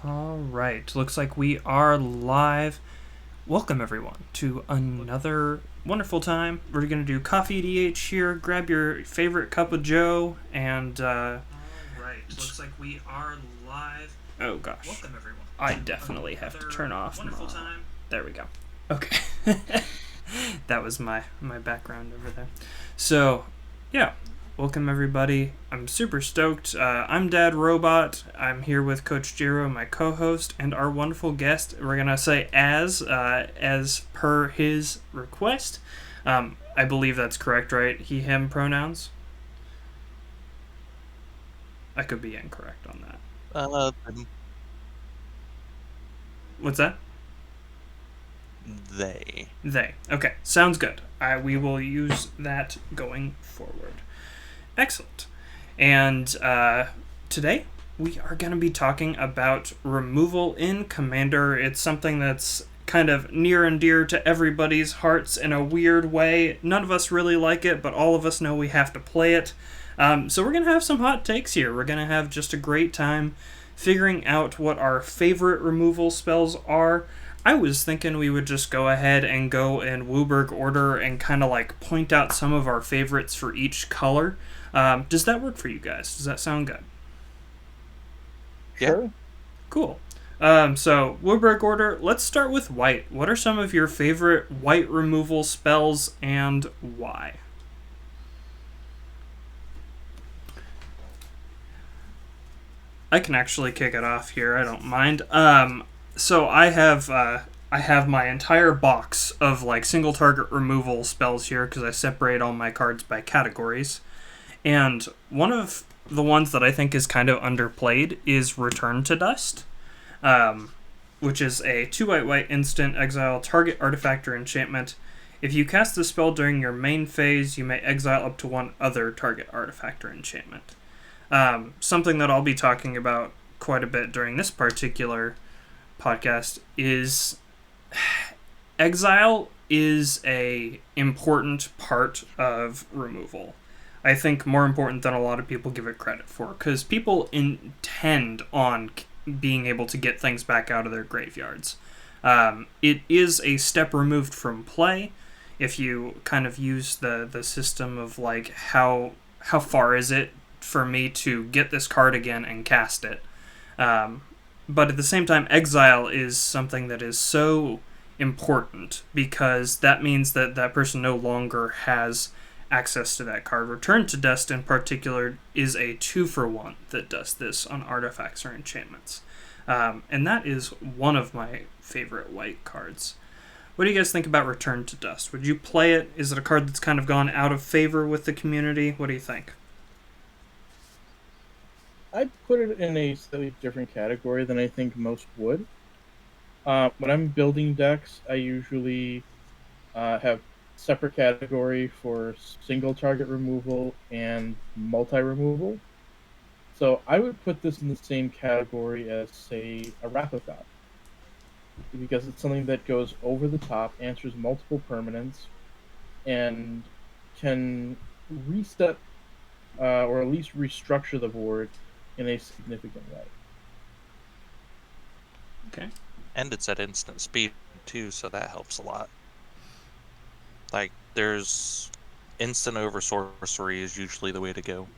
All right, looks like we are live. Welcome, everyone, to another wonderful time. We're going to do CoffeeEDH here. Grab your favorite cup of joe and. All right, looks like we are live. Oh, gosh. Welcome, everyone. I definitely have to turn off. Wonderful time. There we go. Okay. That was my background over there. So, yeah. Welcome, everybody. I'm super stoked. I'm Dad Robot. I'm here with Coach Jiro, my co-host, and our wonderful guest. We're going to say as per his request. I believe that's correct, right? He, him pronouns? I could be incorrect on that. What's that? They. They. Okay, sounds good. We will use that going forward. Excellent. And today we are going to be talking about removal in Commander. It's something that's kind of near and dear to everybody's hearts in a weird way. None of us really like it, but all of us know we have to play it. So we're going to have some hot takes here. We're going to have just a great time figuring out what our favorite removal spells are. I was thinking we would just go ahead and go in WUBRG order and kind of like point out some of our favorites for each color. Does that work for you guys? Does that sound good? Yeah. Sure. Cool. So, WUBRG order, let's start with white. What are some of your favorite white removal spells and why? I can actually kick it off here. I don't mind. So I have my entire box of like single target removal spells here because I separate all my cards by categories. And one of the ones that I think is kind of underplayed is Return to Dust, which is a 2/white instant exile target artifact or enchantment. If you cast the spell during your main phase, you may exile up to one other target artifact or enchantment. Something that I'll be talking about quite a bit during this particular podcast is exile is a important part of removal. I think more important than a lot of people give it credit for, because people intend on being able to get things back out of their graveyards. It is a step removed from play if you kind of use the system of like how far is it for me to get this card again and cast it. But at the same time, exile is something that is so important because that means that that person no longer has access to that card. Return to Dust in particular is a 2-for-1 that does this on artifacts or enchantments. And that is one of my favorite white cards. What do you guys think about Return to Dust? Would you play it? Is it a card that's kind of gone out of favor with the community? What do you think? I'd put it in a slightly different category than I think most would. When I'm building decks, I usually have separate category for single target removal and multi-removal. So I would put this in the same category as, say, a Wrath of God, because it's something that goes over the top, answers multiple permanents, and can reset or at least restructure the board in a significant way. Okay. And it's at instant speed too, so that helps a lot. Like, there's instant over sorcery is usually the way to go.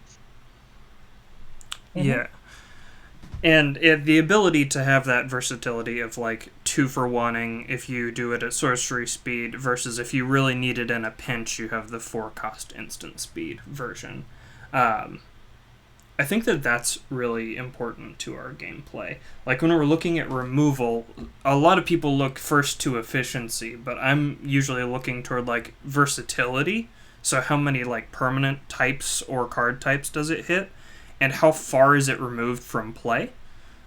Mm-hmm. Yeah. And the ability to have that versatility of like 2-for-1ing if you do it at sorcery speed versus if you really need it in a pinch, you have the 4-cost instant speed version. I think that that's really important to our gameplay. Like when we're looking at removal, a lot of people look first to efficiency, but I'm usually looking toward like versatility. So how many like permanent types or card types does it hit? And how far is it removed from play?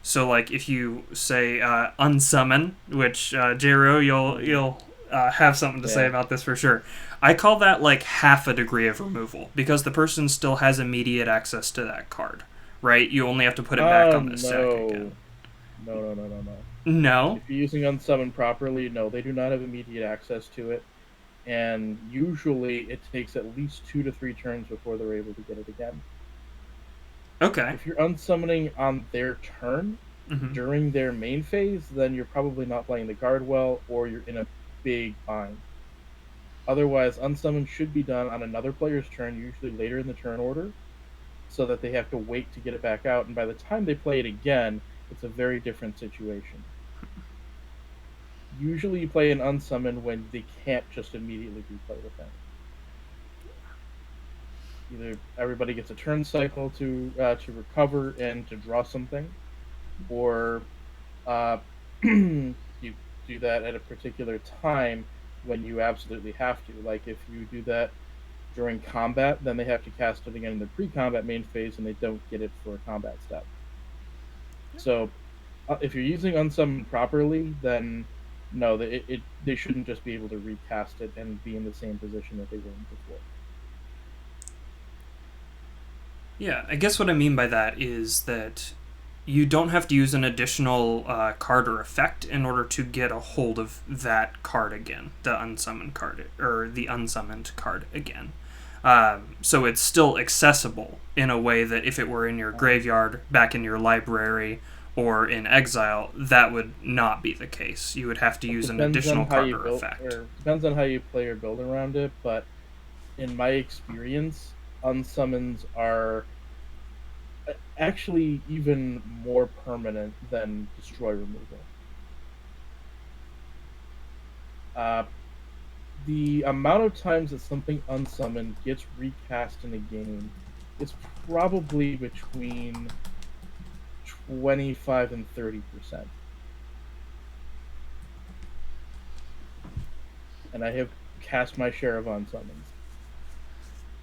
So like if you say unsummon, which Jero, you'll have something to say about this for sure. I call that like half a degree of removal because the person still has immediate access to that card, right? You only have to put it back on the stack again. No. No? If you're using unsummon properly, no, they do not have immediate access to it. And usually it takes at least 2 to 3 turns before they're able to get it again. Okay. If you're unsummoning on their turn, Mm-hmm. during their main phase, then you're probably not playing the card well, or you're in a big bind. Otherwise, unsummon should be done on another player's turn, usually later in the turn order, so that they have to wait to get it back out, and by the time they play it again, it's a very different situation. Usually you play an unsummon when they can't just immediately replay the thing. Either everybody gets a turn cycle to recover and to draw something, or you do that at a particular time when you absolutely have to. Like if you do that during combat, then they have to cast it again in the pre-combat main phase, and they don't get it for a combat step. So if you're using unsummon properly, then no, they shouldn't just be able to recast it and be in the same position that they were in before. Yeah, I guess what I mean by that is that you don't have to use an additional card or effect in order to get a hold of that card again, the unsummoned card, or the unsummoned card again. So it's still accessible in a way that if it were in your graveyard, back in your library, or in exile, that would not be the case. You would have to use an additional card or effect. Depends on how you play or build around it, but in my experience, unsummons are actually even more permanent than destroy removal. The amount of times that something unsummoned gets recast in a game is probably between 25 and 30%. And I have cast my share of unsummons.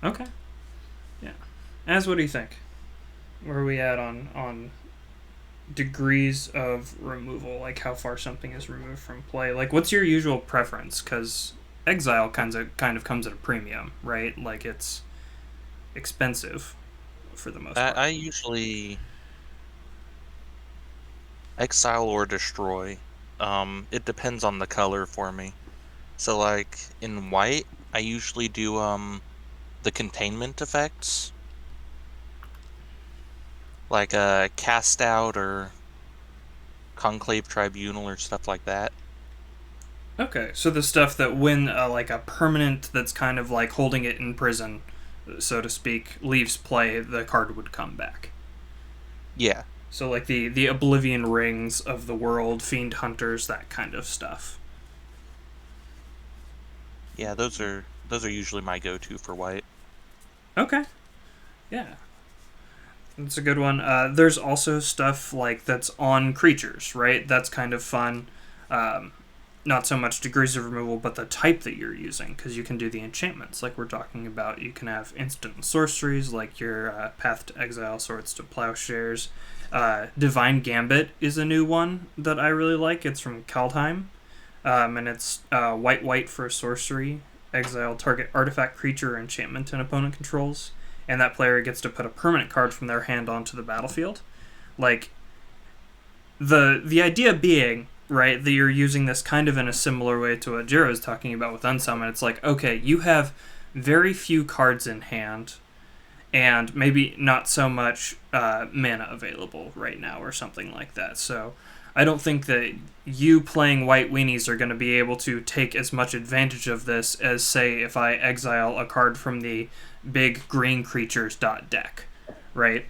Okay. Yeah. What do you think? Where are we at on degrees of removal? Like how far something is removed from play? Like what's your usual preference? Because exile kind of comes at a premium, right? Like it's expensive for the most part. I usually exile or destroy. It depends on the color for me. So like in white, I usually do the containment effects, like cast out or conclave tribunal or stuff like that. Okay, so the stuff that when like a permanent that's kind of like holding it in prison, so to speak, leaves play, the card would come back. Yeah. So like the Oblivion Rings of the world, Fiend Hunters, that kind of stuff. Yeah, those are usually my go-to for white. Okay. Yeah. That's a good one. There's also stuff like that's on creatures, right? That's kind of fun. Not so much degrees of removal, but the type that you're using, because you can do the enchantments like we're talking about. You can have instant sorceries like your Path to Exile, Swords to Plowshares. Divine Gambit is a new one that I really like. It's from Kaldheim, and it's white for sorcery. Exile target artifact, creature, or enchantment an opponent controls, and that player gets to put a permanent card from their hand onto the battlefield. Like the idea being, right, that you're using this kind of in a similar way to what Jiro is talking about with Unsummon. It's like, okay, you have very few cards in hand, and maybe not so much mana available right now or something like that. So I don't think that you playing white weenies are going to be able to take as much advantage of this as, say, if I exile a card from the big green creatures deck, right?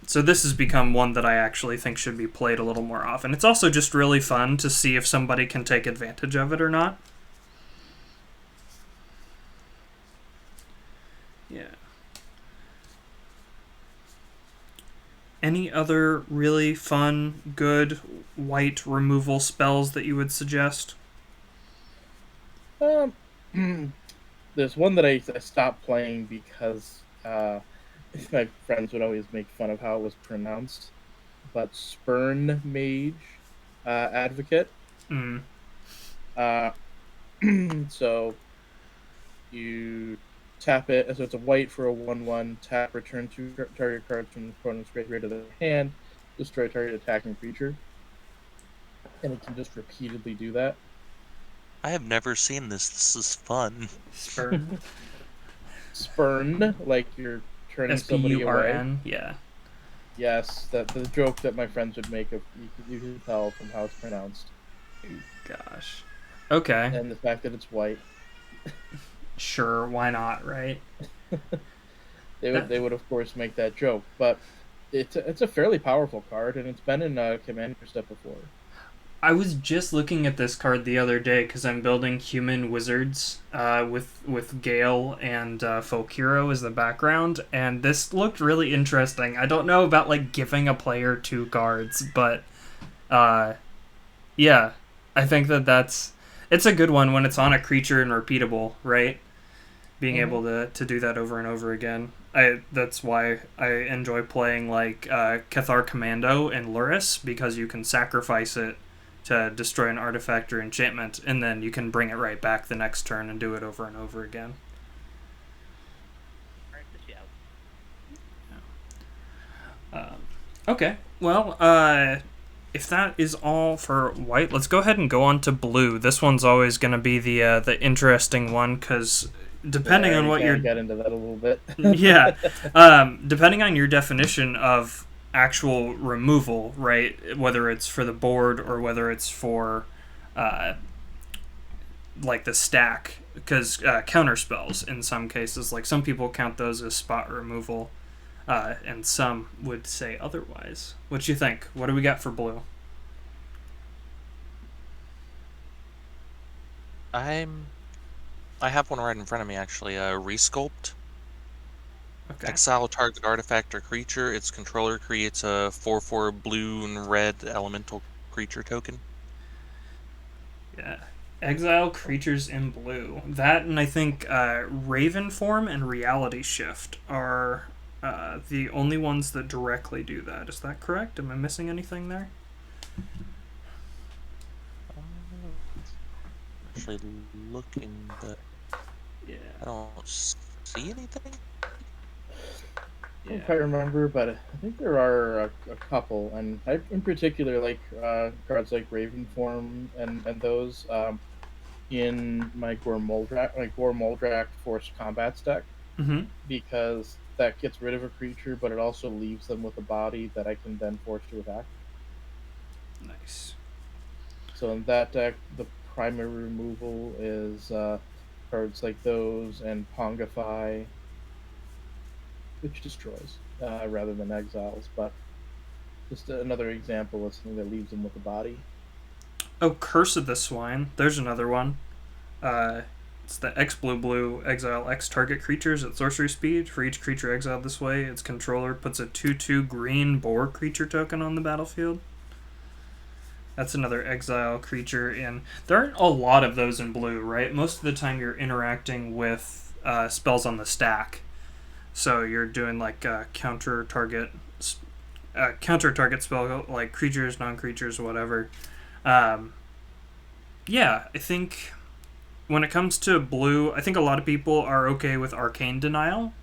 So this has become one that I actually think should be played a little more often. It's also just really fun to see if somebody can take advantage of it or not. Yeah. Any other really fun, good white removal spells that you would suggest? There's one that I stopped playing because my friends would always make fun of how it was pronounced. But Spurn Mage Advocate. So you tap it, so it's a white for a 1/1, tap, return 2 target cards from the opponent's graveyard to the hand, destroy target attacking creature. And it can just repeatedly do that. I have never seen this. This is fun. Spurn, like you're turning somebody away. Yeah. Yes, that the joke that my friends would make of you can tell from how it's pronounced Gosh. Okay. and the fact that it's white. Sure, why not, right? That They would of course make that joke, but it's a fairly powerful card, and it's been in Commander Step before. I was just looking at this card the other day because I'm building human wizards with Gale and Folk Hero as the background, and this looked really interesting. I don't know about like giving a player 2 cards, but uh, yeah, I think it's a good one when it's on a creature and repeatable, right? Being able to do that over and over again. That's why I enjoy playing like Cathar Commando and Luris, because you can sacrifice it to destroy an artifact or enchantment, and then you can bring it right back the next turn and do it over and over again. Okay, well, if that is all for white, let's go ahead and go on to blue. This one's always going to be the interesting one, because depending on what you're get into that a little bit. yeah, depending on your definition of actual removal, right? Whether it's for the board or whether it's for like the stack, because counter spells in some cases, like some people count those as spot removal, and some would say otherwise. What you think? What do we got for blue? I have one right in front of me actually. Resculpt. Okay. Exile target artifact or creature. Its controller creates a 4/4 blue and red elemental creature token. Yeah. Exile creatures in blue. That, and I think Raven Form and Reality Shift are the only ones that directly do that. Is that correct? Am I missing anything there? Actually looking, but Yeah. I don't see anything. I don't quite remember, but I think there are a couple, and I in particular like cards like Raven Form and those in my Gore Moldrak Forced Combat deck, Mm-hmm. because that gets rid of a creature, but it also leaves them with a body that I can then force to attack. Nice. So in that deck, the primary removal is cards like those and Pongify, which destroys rather than exiles, but just another example of something that leaves them with a body. Oh, Curse of the Swine. There's another one. It's the X blue exile X target creatures at sorcery speed. For each creature exiled this way, its controller puts a 2/2 green boar creature token on the battlefield. That's another exile creature in. There aren't a lot of those in blue, right? Most of the time you're interacting with spells on the stack. So you're doing like counter target spell, like creatures, non-creatures, whatever. Yeah, I think when it comes to blue, I think a lot of people are okay with Arcane Denial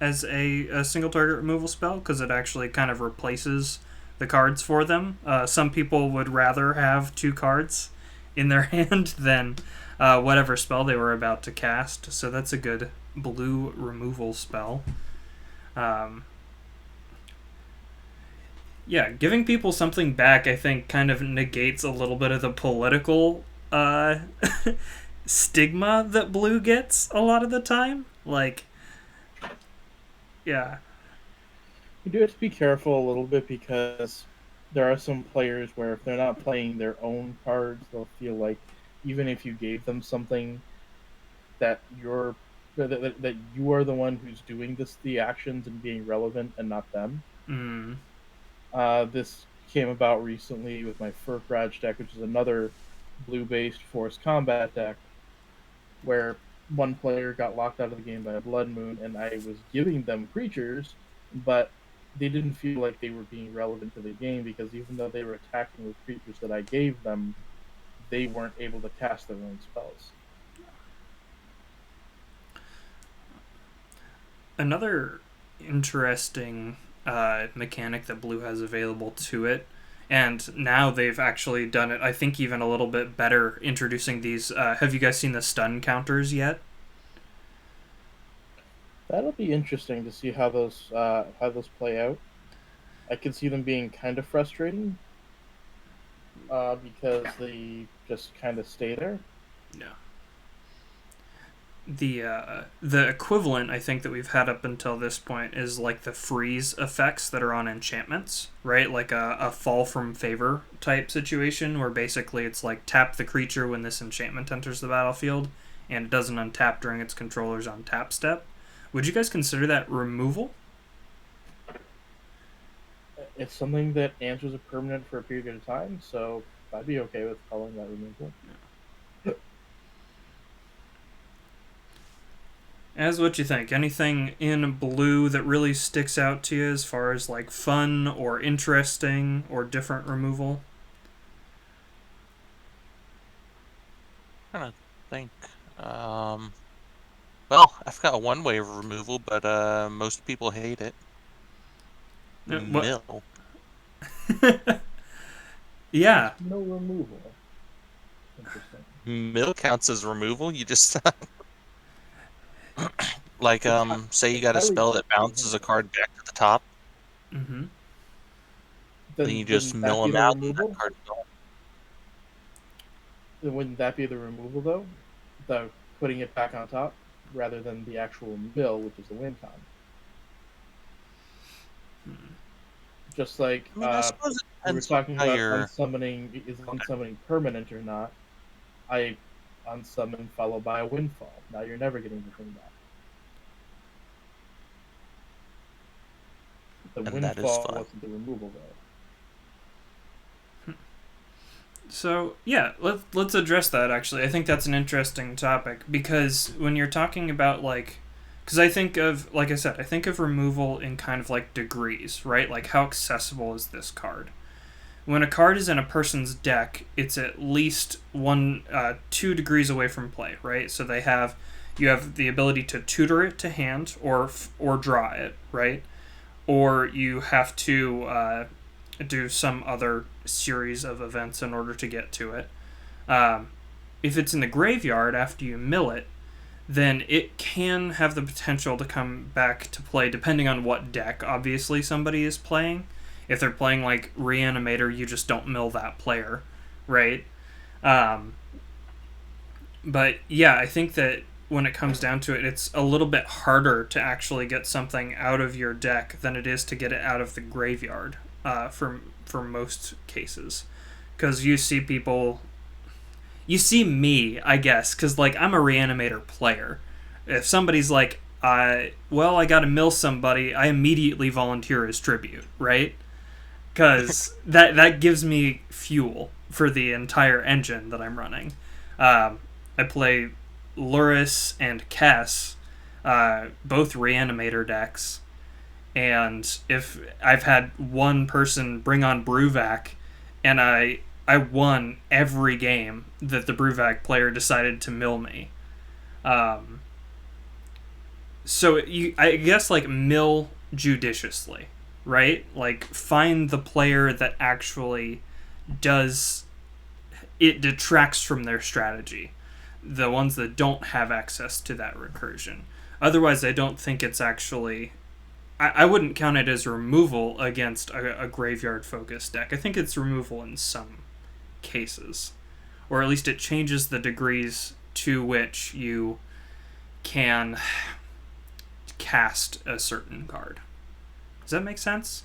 as a single target removal spell, because it actually kind of replaces the cards for them. Some people would rather have 2 cards in their hand than whatever spell they were about to cast, so that's a good blue removal spell. Yeah, giving people something back, I think, kind of negates a little bit of the political stigma that blue gets a lot of the time. Like, yeah. You do have to be careful a little bit, because there are some players where if they're not playing their own cards, they'll feel like even if you gave them something that that you are the one who's doing the actions and being relevant and not them. Mm. This came about recently with my Furkraj deck, which is another blue-based Forced Combat deck, where one player got locked out of the game by a Blood Moon, and I was giving them creatures, but they didn't feel like they were being relevant to the game, because even though they were attacking with creatures that I gave them, they weren't able to cast their own spells. Another interesting mechanic that blue has available to it, and now they've actually done it, I think, even a little bit better, introducing these. Have you guys seen the stun counters yet? That'll be interesting to see how those play out. I can see them being kind of frustrating because they just kind of stay there. Yeah. The equivalent I think that we've had up until this point is like the freeze effects that are on enchantments, right? Like a fall from favor type situation where basically it's like tap the creature when this enchantment enters the battlefield and it doesn't untap during its controller's untap step. Would you guys consider that removal? It's something that answers a permanent for a period of time, so I'd be okay with calling that removal. As what you think? Anything in blue that really sticks out to you as far as like fun or interesting or different removal? I'm trying to think. Well, I've got one way of removal, but most people hate it. What? Mill. Yeah. No removal. Interesting. Mill counts as removal. You just like say you got a spell that bounces a card back to the top. Mm-hmm. Then you just mill them out. And that card Then wouldn't that be the removal though? The putting it back on top rather than the actual mill, which is the win con. Just like I suppose it we were depends talking how about you're. unsummoning, is unsummoning permanent or not? I unsummon followed by a windfall. Now you're never getting the thing back. The And that is windfall fun. wasn't the removal though. So yeah, let's address that. Actually, I think that's an interesting topic because when you're talking about like, because I think of, like I said, I think of removal in kind of like degrees, right? Like how accessible is this card? When a card is in a person's deck, it's at least 2 degrees away from play, right? So you have the ability to tutor it to hand or draw it, right? Or you have to do some other series of events in order to get to it. If it's in the graveyard after you mill it, then it can have the potential to come back to play depending on what deck, obviously, somebody is playing. If they're playing like Reanimator, you just don't mill that player, right? But yeah, I think that when it comes down to it, it's a little bit harder to actually get something out of your deck than it is to get it out of the graveyard for most cases. Because you see people... You see me, I guess, because like I'm a Reanimator player. If somebody's like, I gotta mill somebody, I immediately volunteer as tribute, right? Because that gives me fuel for the entire engine that I'm running. I play Luris and Kess, both Reanimator decks, and if I've had one person bring on Bruvac, and I won every game that the Bruvac player decided to mill me. So I guess like mill judiciously, right? Like find the player that actually does it detracts from their strategy. The ones that don't have access to that recursion. Otherwise, I don't think it's actually. I wouldn't count it as removal against a graveyard focused deck. I think it's removal in some cases, or at least it changes the degrees to which you can cast a certain card. Does that make sense?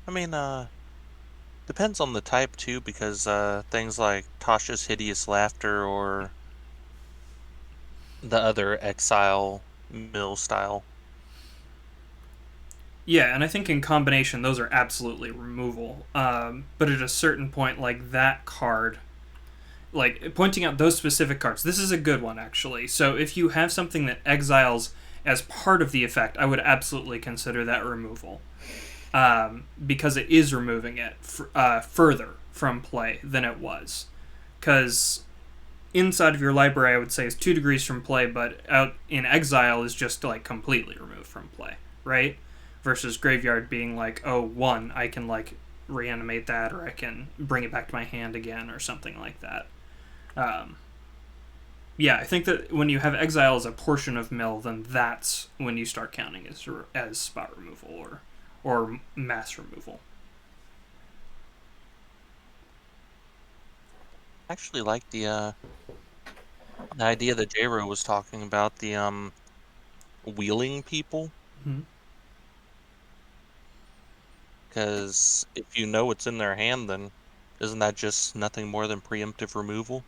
I mean, depends on the type too, because things like Tasha's Hideous Laughter or the other Exile mill style. Yeah, and I think in combination those are absolutely removal. But at a certain point, like that card, like pointing out those specific cards, this is a good one actually. So if you have something that exiles as part of the effect, I would absolutely consider that removal. Because it is removing it further from play than it was. Because inside of your library, I would say is 2 degrees from play, but out in exile is just like completely removed from play, right? Versus graveyard being like, oh, 1, I can like reanimate that, or I can bring it back to my hand again, or something like that. Yeah, I think that when you have exile as a portion of mill, then that's when you start counting as spot removal or mass removal. I actually like the idea that J-Ro was talking about, the wheeling people, Mm-hmm. because if you know what's in their hand, then isn't that just nothing more than preemptive removal?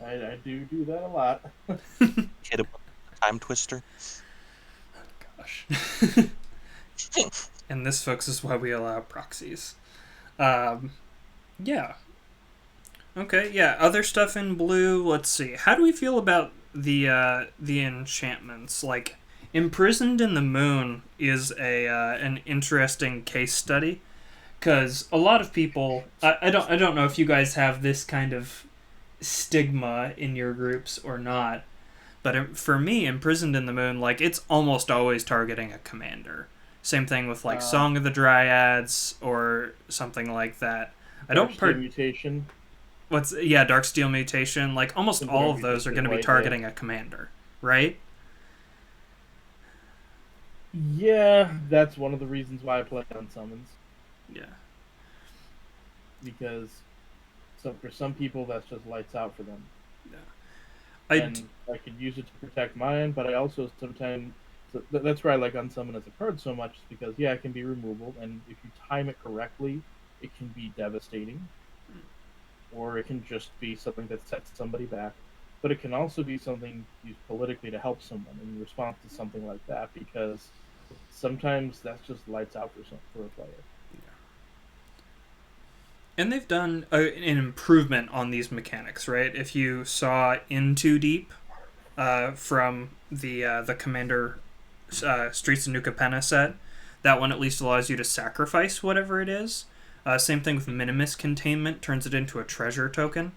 I do that a lot. Hit them with a time twister. Gosh. And this, folks, is why we allow proxies. Um, yeah. Okay. Yeah. Other stuff in blue. Let's see. How do we feel about the enchantments? Like, imprisoned in the moon is a an interesting case study because a lot of people. I don't know if you guys have this kind of stigma in your groups or not. But for me, Imprisoned in the Moon, like, it's almost always targeting a commander. Same thing with, like, Song of the Dryads or something like that. I don't Darksteel Mutation. Darksteel Mutation. Like, almost all of those are going to be targeting a commander, right? Yeah, that's one of the reasons why I play on summons. Yeah. Because for some people, that's just lights out for them. Yeah. I could use it to protect mine, but I also sometimes that's where I like unsummon as a card so much, is because it can be removable, and if you time it correctly, it can be devastating, or it can just be something that sets somebody back. But it can also be something used politically to help someone in response to something like that, because sometimes that's just lights out for a player. And they've done an improvement on these mechanics, right? If you saw In Too Deep from the Commander Streets of New Capenna set, that one at least allows you to sacrifice whatever it is. Same thing with Minimus Containment, turns it into a treasure token.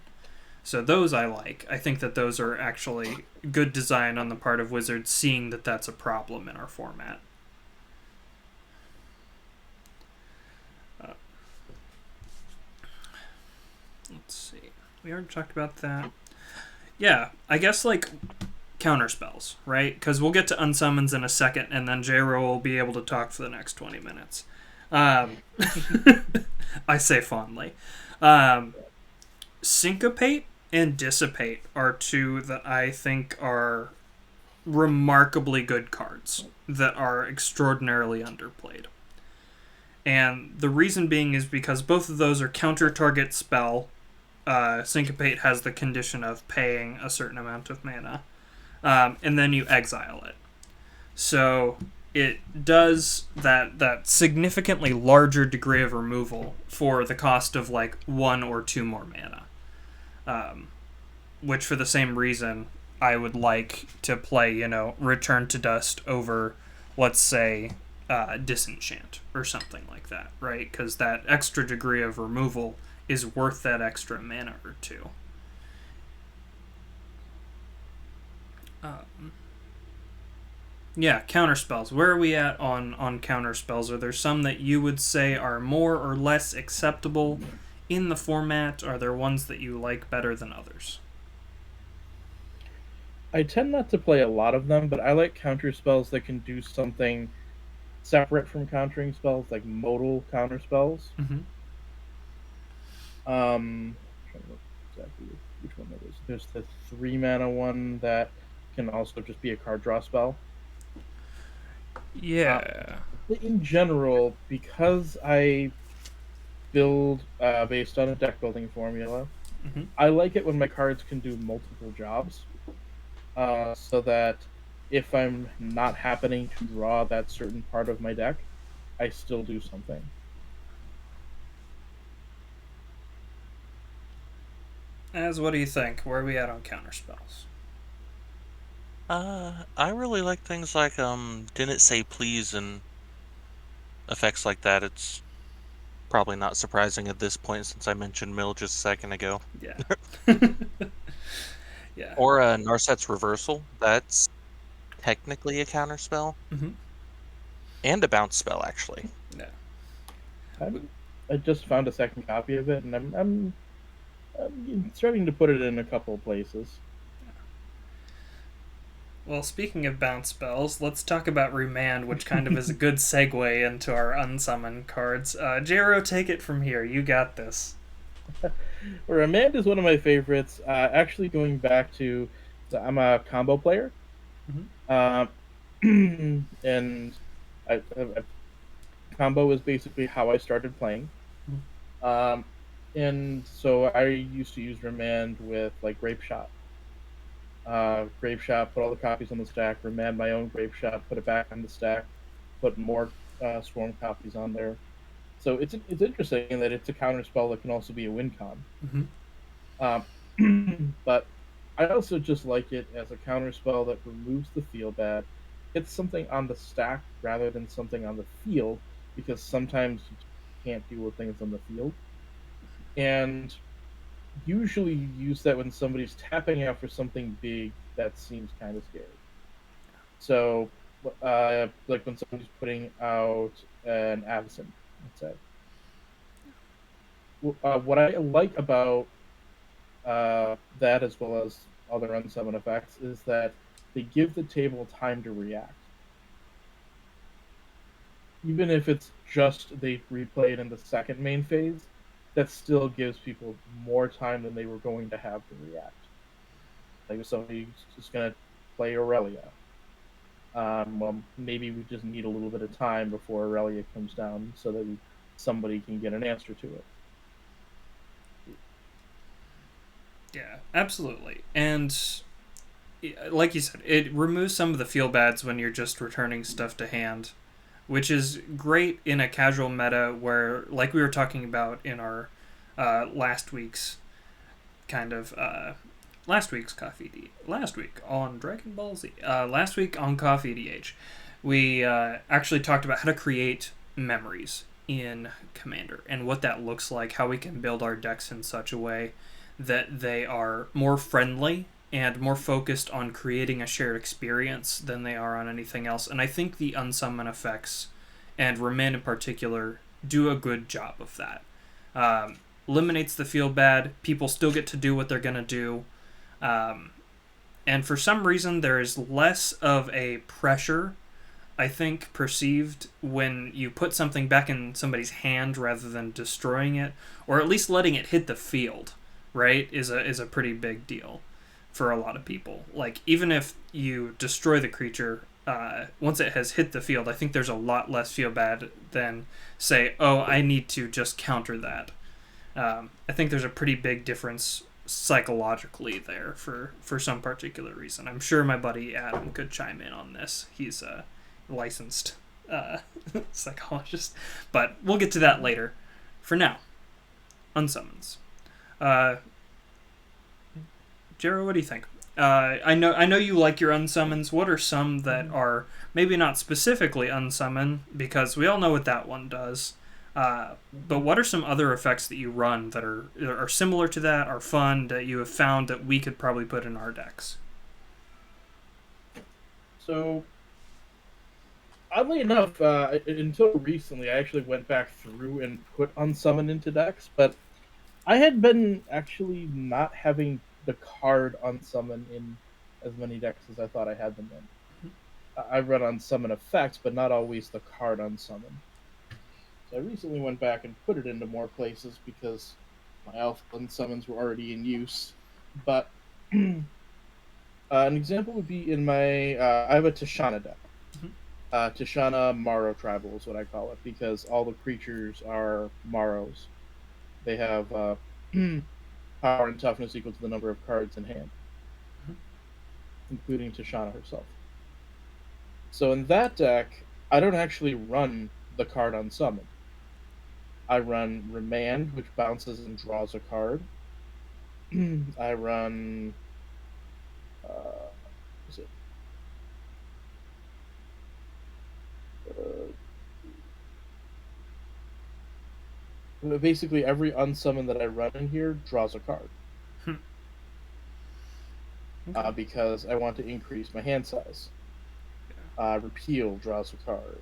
So those I like. I think that those are actually good design on the part of Wizards, seeing that that's a problem in our format. Let's see. We already talked about that. Yeah, I guess, like, counter spells, right? Because we'll get to unsummons in a second, and then J-Ro will be able to talk for the next 20 minutes. I say fondly. Syncopate and Dissipate are two that I think are remarkably good cards that are extraordinarily underplayed. And the reason being is because both of those are counter-target spell. Syncopate has the condition of paying a certain amount of mana. And then you exile it. So it does that significantly larger degree of removal for the cost of, like, 1 or 2 more mana. Which, for the same reason, I would like to play, Return to Dust over, let's say, Disenchant or something like that, right? Because that extra degree of removal is worth that extra mana or 2. Counterspells. Where are we at on counterspells? Are there some that you would say are more or less acceptable in the format? Are there ones that you like better than others? I tend not to play a lot of them, but I like counter spells that can do something separate from countering spells, like modal counter spells. Mm-hmm. I'm trying to look exactly which one that is. There's the 3 mana one that can also just be a card draw spell. Yeah. In general, because I build based on a deck building formula, Mm-hmm. I like it when my cards can do multiple jobs. So that if I'm not happening to draw that certain part of my deck, I still do something. What do you think? Where are we at on counterspells? I really like things like Didn't Say Please and effects like that. It's probably not surprising at this point since I mentioned Mill just a second ago. Yeah. Yeah. Or Narset's Reversal. That's technically a counterspell. Mm-hmm. And a bounce spell, actually. Yeah. I just found a second copy of it, and I'm starting to put it in a couple of places. Well, speaking of bounce spells, let's talk about Remand, which kind of is a good segue into our unsummon cards. Jero, take it from here. You got this. Remand is one of my favorites. Actually, going back to, so I'm a combo player, Mhm. um, and combo is basically how I started playing. Mhm. Um, and so I used to use Remand with like Grape Shot. Grape Shot, put all the copies on the stack, remand my own Grape Shot, put it back on the stack, put more Swarm copies on there. So it's interesting in that it's a counter spell that can also be a win con. Mhm. But I also just like it as a counter spell that removes the feel bad, hits something on the stack rather than something on the field, because sometimes you can't deal with things on the field. And usually you use that when somebody's tapping out for something big that seems kind of scary. So, like when somebody's putting out an Avacyn, let's say. What I like about that, as well as other unsummon effects, is that they give the table time to react. Even if it's just they replay it in the second main phase, that still gives people more time than they were going to have to react. Like if somebody's just going to play Aurelia, well, maybe we just need a little bit of time before Aurelia comes down so that somebody can get an answer to it. Yeah, absolutely. And like you said, it removes some of the feel bads when you're just returning stuff to hand, which is great in a casual meta where, like we were talking about in our last week's kind of last week's last week on Dragon Ball Z, last week on CoffeeEDH, we actually talked about how to create memories in Commander and what that looks like, how we can build our decks in such a way that they are more friendly and more focused on creating a shared experience than they are on anything else. And I think the unsummon effects and Remand in particular do a good job of that. Eliminates the feel bad. People still get to do what they're gonna do, um, and for some reason there is less of a pressure, I think, perceived when you put something back in somebody's hand rather than destroying it, or at least letting it hit the field. Right, is a pretty big deal for a lot of people. Like even if you destroy the creature, once it has hit the field, I think there's a lot less feel bad than say, oh, I need to just counter that. I think there's a pretty big difference psychologically there for some particular reason. I'm sure my buddy Adam could chime in on this. He's a licensed uh, psychologist, but we'll get to that later. For now, unsummons. Uh, Jero, what do you think? I know you like your unsummons. What are some that are maybe not specifically unsummon, because we all know what that one does. But what are some other effects that you run that are similar to that, are fun, that you have found that we could probably put in our decks? So, oddly enough, until recently, I actually went back through and put unsummon into decks, but I had been actually not having the card unsummon in as many decks as I thought I had them in. I run unsummon effects, but not always the card unsummon. So I recently went back and put it into more places because my alpha unsummons were already in use. But an example would be in my I have a Tishana deck. Tishana Maro Tribal is what I call it, because all the creatures are Maros. They have power and toughness equal to the number of cards in hand, including Tishana herself. So in that deck, I don't actually run the card unsummoned. I run Remand, which bounces and draws a card. I run. Uh, is it? Basically, every unsummon that I run in here draws a card. Hmm. Okay. Because I want to increase my hand size. Repeal draws a card.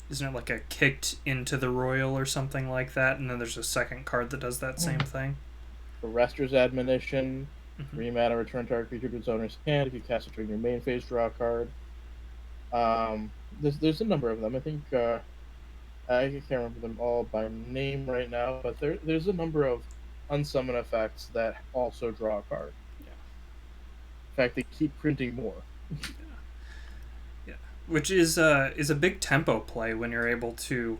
Isn't it like a kicked into the royal or something like that, and then there's a second card that does that same thing? Arrester's Admonition. Mm-hmm. 3 mana, return target creature to its owner's hand. If you cast it during your main phase, draw a card. There's a number of them. I think I can't remember them all by name right now, but there's a number of unsummon effects that also draw a card. Yeah. In fact, they keep printing more. Yeah. Which is a big tempo play when you're able to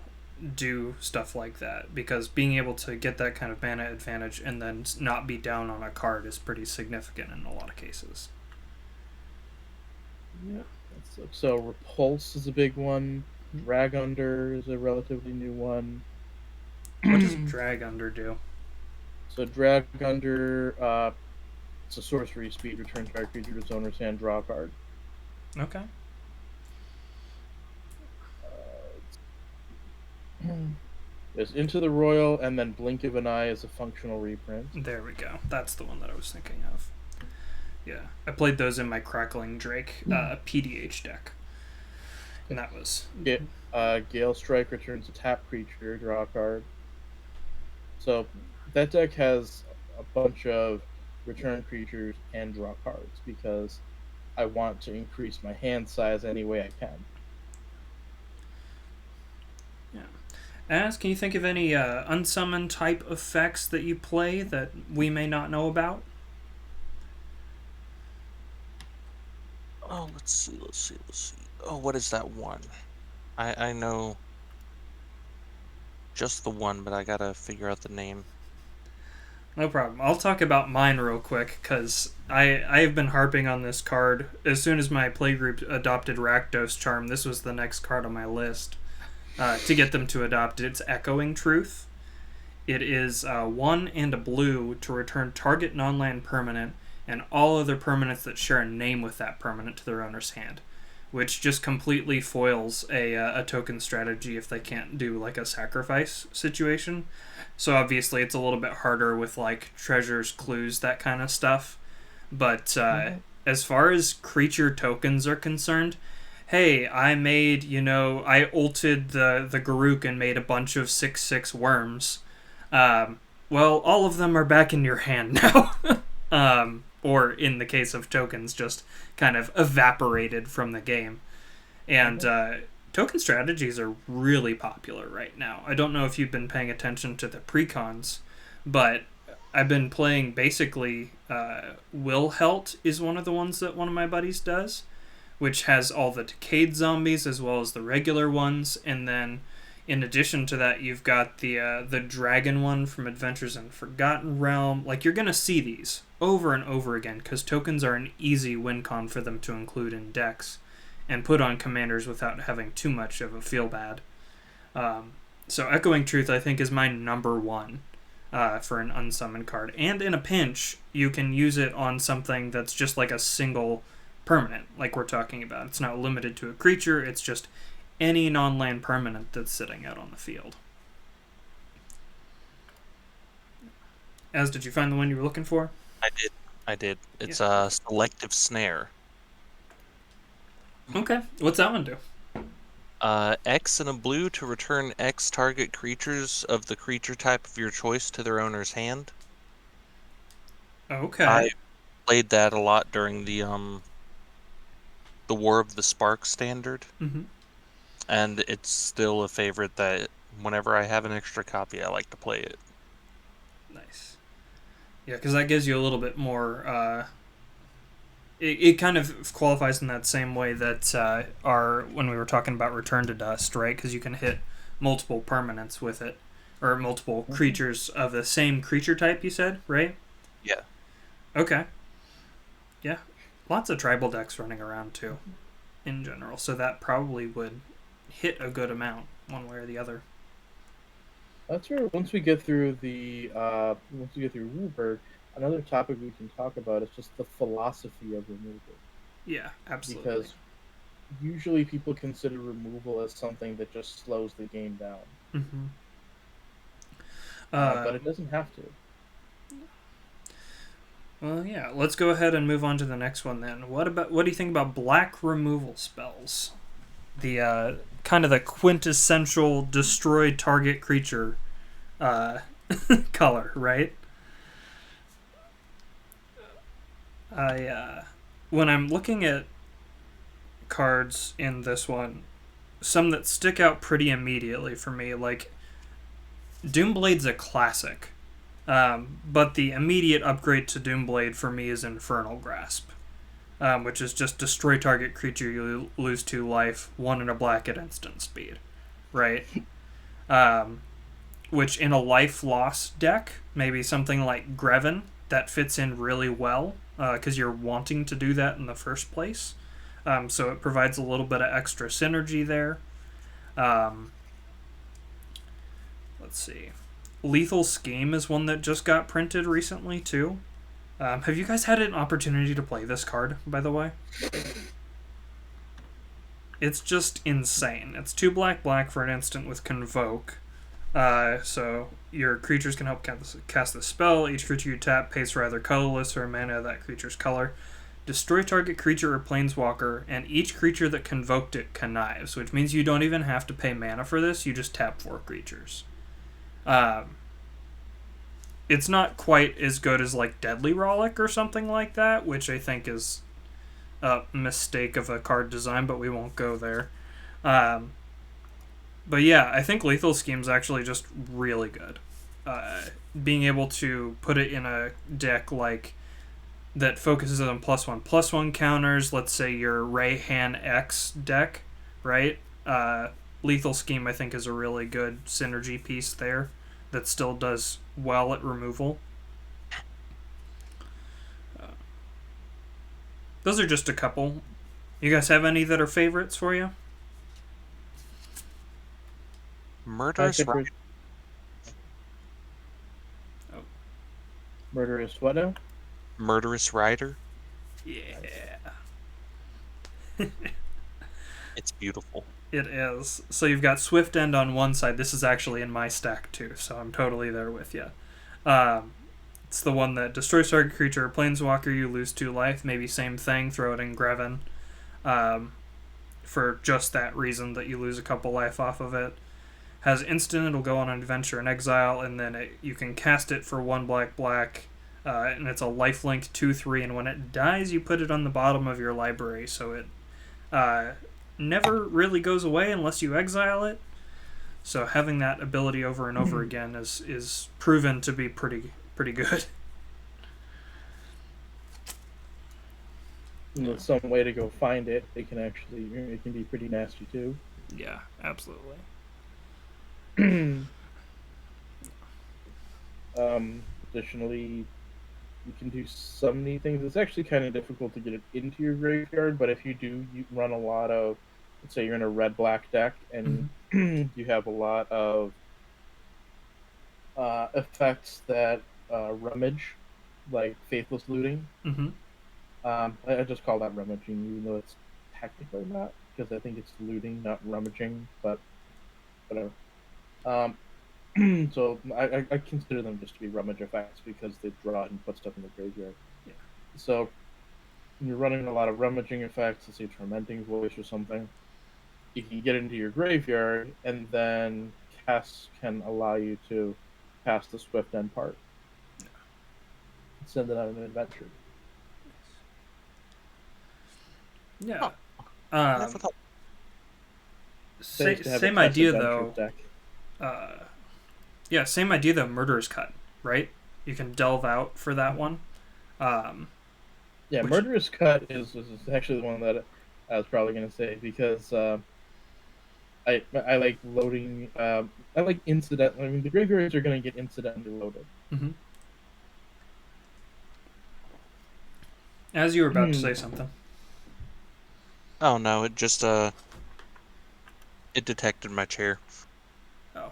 do stuff like that, because being able to get that kind of mana advantage and then not be down on a card is pretty significant in a lot of cases. Yeah. So Repulse is a big one. Drag Under is a relatively new one. What does Drag Under do? So Drag Under, it's a sorcery speed. Return target creature to its owner's hand, draw a card. Okay. There's Into the Royal, and then Blink of an Eye is a functional reprint. There we go. That's the one that I was thinking of. Yeah, I played those in my Crackling Drake PDH deck, and that was Gale Strike returns a tap creature, draw a card. So that deck has a bunch of return creatures and draw cards because I want to increase my hand size any way I can. Yeah. As, can you think of any unsummon type effects that you play that we may not know about? Oh, let's see. Oh, what is that one? I know just the one, but I gotta figure out the name. No problem. I'll talk about mine real quick, because I've been harping on this card. As soon as my playgroup adopted Rakdos Charm, this was the next card on my list to get them to adopt it. It's Echoing Truth. It is 1 and a blue to return target non-land permanent and all other permanents that share a name with that permanent to their owner's hand, which just completely foils a token strategy if they can't do like a sacrifice situation. So obviously it's a little bit harder with like treasures, clues, that kind of stuff. But as far as creature tokens are concerned, hey, I ulted the Garruk and made a bunch of 6/6 worms. Well, all of them are back in your hand now. Or in the case of tokens, just kind of evaporated from the game. And token strategies are really popular right now. I don't know if you've been paying attention to the precons, but I've been playing basically Wilhelt is one of the ones that one of my buddies does, which has all the decayed zombies as well as the regular ones, and then in addition to that, you've got the dragon one from Adventures in Forgotten Realm. Like, you're going to see these over and over again, because tokens are an easy win con for them to include in decks and put on commanders without having too much of a feel bad. So Echoing Truth, I think, is my number one for an unsummoned card. And in a pinch, you can use it on something that's just like a single permanent, like we're talking about. It's not limited to a creature, it's just any non-land permanent that's sitting out on the field. As, did you find the one you were looking for? I did. It's a Selective Snare. Okay. What's that one do? X and a blue to return X target creatures of the creature type of your choice to their owner's hand. Okay. I played that a lot during the War of the Spark standard. Mm-hmm. And it's still a favorite that whenever I have an extra copy, I like to play it. Nice. Yeah, because that gives you a little bit more... It kind of qualifies in that same way that when we were talking about Return to Dust, right? Because you can hit multiple permanents with it, or multiple creatures of the same creature type, you said, right? Yeah. Okay. Yeah. Lots of tribal decks running around, too, in general. So that probably would hit a good amount, one way or the other. That's where once we get through WUBRG, another topic we can talk about is just the philosophy of removal. Yeah, absolutely. Because usually people consider removal as something that just slows the game down. Mm-hmm. But it doesn't have to. Well, yeah. Let's go ahead and move on to the next one then. What do you think about black removal spells? The kind of the quintessential destroy target creature color, right? When I'm looking at cards in this one, some that stick out pretty immediately for me, like Doomblade's a classic, but the immediate upgrade to Doomblade for me is Infernal Grasp, which is just destroy target creature, you lose 2 life, 1 in a black at instant speed, right? Which in a life loss deck, maybe something like Greven, that fits in really well because you're wanting to do that in the first place. So it provides a little bit of extra synergy there. Um, let's see. Lethal Scheme is one that just got printed recently, too. Have you guys had an opportunity to play this card, by the way? It's just insane. It's 2 black for an instant with Convoke. So your creatures can help cast the spell. Each creature you tap pays for either colorless or mana of that creature's color. Destroy target creature or planeswalker, and each creature that convoked it connives, which means you don't even have to pay mana for this. You just tap 4 creatures. It's not quite as good as like Deadly Rollick or something like that, which I think is a mistake of a card design, but we won't go there. But yeah, I think Lethal Scheme's actually just really good. Being able to put it in a deck like that focuses on +1/+1 counters, let's say your Rayhan X deck, right? Lethal Scheme, I think, is a really good synergy piece there that still does well at removal. Those are just a couple. You guys have any that are favorites for you? Murderous Rider. Murderous what now? Murderous Rider. Yeah. It's beautiful. It is. So you've got Swift End on one side. This is actually in my stack too, so I'm totally there with you. It's the one that destroys target creature or planeswalker, you lose 2 life. Maybe same thing, throw it in Greven. For just that reason that you lose a couple life off of it. Has instant, it'll go on an adventure in exile, and then you can cast it for 1 black, and it's a lifelink 2/3, and when it dies, you put it on the bottom of your library, so it never really goes away unless you exile it. So having that ability over and over again is proven to be pretty good. And there's some way to go find it. It can be pretty nasty too. Yeah, absolutely. Additionally, you can do so many things. It's actually kind of difficult to get it into your graveyard, but if you do, you run a lot of, let's say you're in a red-black deck, and you have a lot of effects that rummage, like Faithless Looting. I just call that rummaging, even though it's technically not, because I think it's looting, not rummaging, but whatever. So I consider them just to be rummage effects because they draw and put stuff in the graveyard. Yeah. So when you're running a lot of rummaging effects, let's say Tormenting Voice or something, you can get into your graveyard, and then casts can allow you to cast the Swift End part. Yeah. Send it on an adventure. Yeah. Same idea though. Yeah, same idea though. Murderous Cut, right? You can delve out for that one. Murderous Cut is actually the one that I was probably going to say, because I like loading. I like incident. I mean, the graveyards are going to get incidentally loaded. As you were about to say something. Oh no! It just it detected my chair. Oh.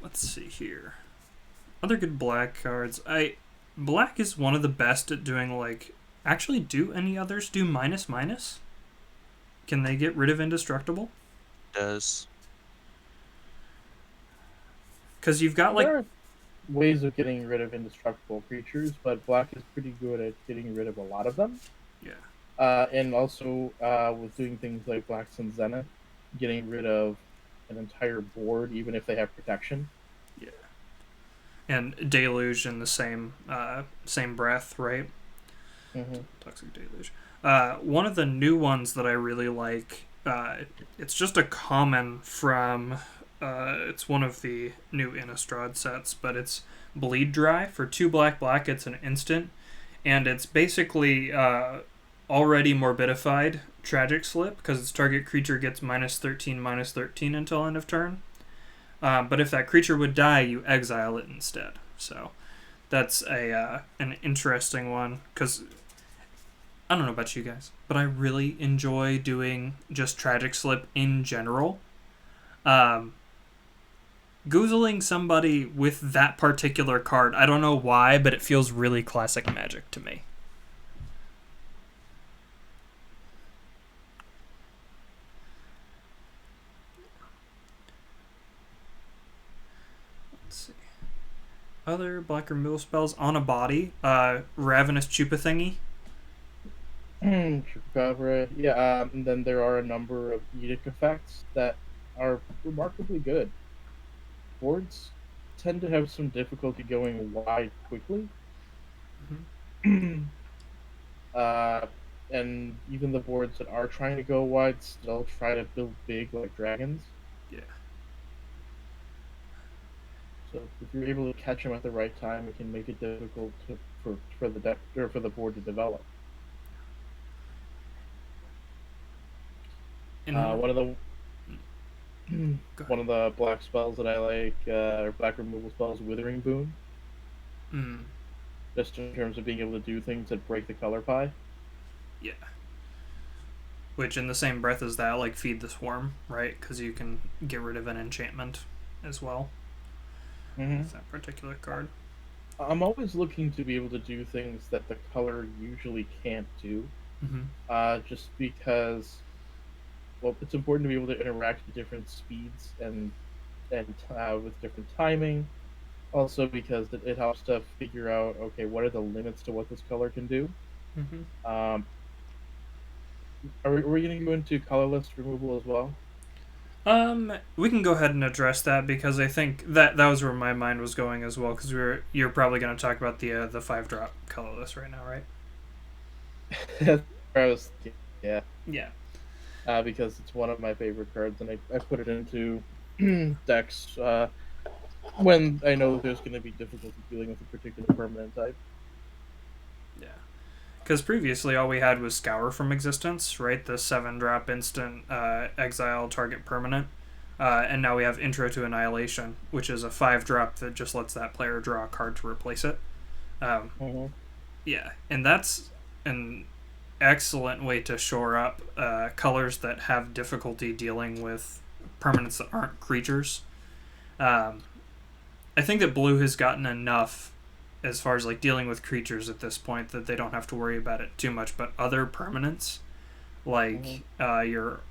Let's see here. Other good black cards. Black is one of the best at doing like. Actually, do any others do -/-? Can they get rid of indestructible? It does. Because you've got like. There are ways of getting rid of indestructible creatures, but black is pretty good at getting rid of a lot of them. Yeah. And also with doing things like Black Sun Zenith, getting rid of an entire board, even if they have protection. Yeah. and Deluge in the same breath, right? Mm-hmm. Toxic Deluge. One of the new ones that I really like, it's just a common from, it's one of the new Innistrad sets, but it's Bleed Dry. For 2 black, it's an instant, and it's basically already morbidified Tragic Slip, because its target creature gets -13/-13 until end of turn. But if that creature would die, you exile it instead. So that's an interesting one, because I don't know about you guys, but I really enjoy doing just Tragic Slip in general. Goozling somebody with that particular card, I don't know why, but it feels really classic Magic to me. Let's see. Other black removal spells on a body. Ravenous Chupa Thingy. Chupacabra. Yeah, and then there are a number of edict effects that are remarkably good. Boards tend to have some difficulty going wide quickly. uh, and even the boards that are trying to go wide still try to build big like dragons. Yeah. So if you're able to catch them at the right time, it can make it difficult for the deck or for the board to develop. One of the one of the black spells that I like, or black removal spells, Withering Boon. Just in terms of being able to do things that break the color pie. Yeah. Which, in the same breath as that, like Feed the Swarm, right? Because you can get rid of an enchantment as well. With that particular card. I'm always looking to be able to do things that the color usually can't do. Just because, well, it's important to be able to interact at different speeds and with different timing. Also, because it helps to figure out, okay, what are the limits to what this color can do. Are we going to go into colorless removal as well? We can go ahead and address that, because I think that was where my mind was going as well. Because you're probably going to talk about the 5-drop colorless right now, right? Yeah. Yeah. Because it's one of my favorite cards, and I put it into decks when I know there's going to be difficulty dealing with a particular permanent type. Yeah. Because previously all we had was Scour from Existence, right? The 7-drop instant exile target permanent. And now we have Intro to Annihilation, which is a 5-drop that just lets that player draw a card to replace it. Yeah, and that's an excellent way to shore up colors that have difficulty dealing with permanents that aren't creatures. I think that blue has gotten enough as far as like dealing with creatures at this point that they don't have to worry about it too much, but other permanents like your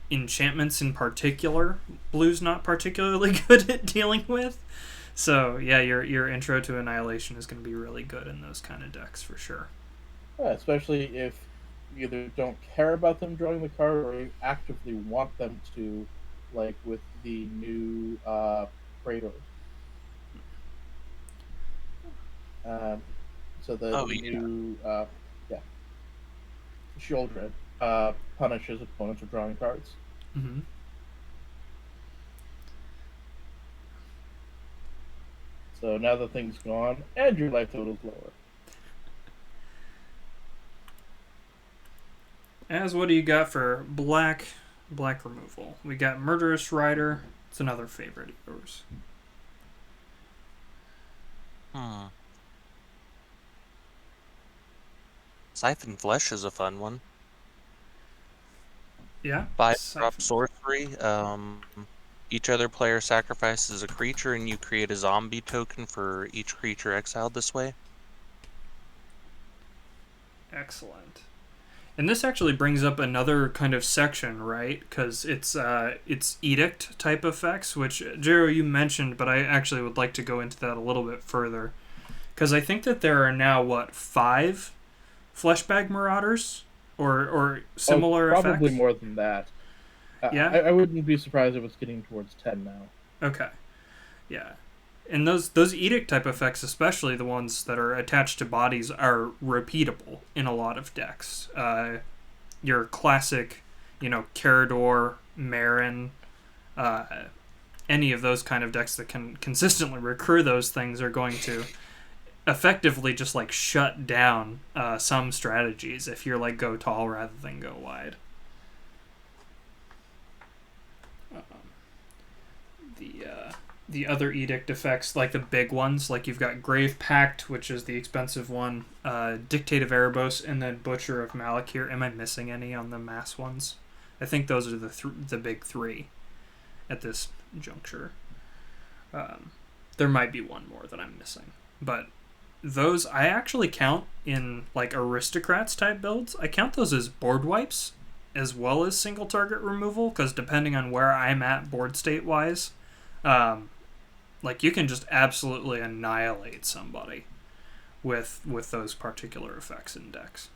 enchantments in particular, blue's not particularly good at dealing with. So yeah, your Intro to Annihilation is going to be really good in those kind of decks for sure. Yeah, especially if you either don't care about them drawing the card or you actively want them to, like with the new Praetor. So the new Shieldred punishes opponents for drawing cards. So now the thing's gone, and your life total's lower. As what do you got for black removal? We got Murderous Rider. It's another favorite of yours. Siphon Flesh is a fun one. Yeah. 5-drop sorcery. Each other player sacrifices a creature, and you create a zombie token for each creature exiled this way. Excellent. And this actually brings up another kind of section, right? Because it's edict type effects, which, Jero, you mentioned, but I actually would like to go into that a little bit further. Because I think that there are now, 5 Fleshbag Marauders? Or similar probably effects? More than that. Yeah? I wouldn't be surprised if it's getting towards 10 now. Okay. Yeah. And those edict type effects, especially the ones that are attached to bodies, are repeatable in a lot of decks. Your classic, Carador, Marin, any of those kind of decks that can consistently recur those things are going to effectively just like shut down some strategies if you're like go tall rather than go wide. The other edict effects, like the big ones, like you've got Grave Pact, which is the expensive one, Dictate of Erebos, and then Butcher of Malakir. Am I missing any on the mass ones? I think those are the big three at this juncture. There might be one more that I'm missing, but those I actually count in like aristocrats type builds. I count those as board wipes as well as single target removal, because depending on where I'm at board state wise, like you can just absolutely annihilate somebody with those particular effects in decks.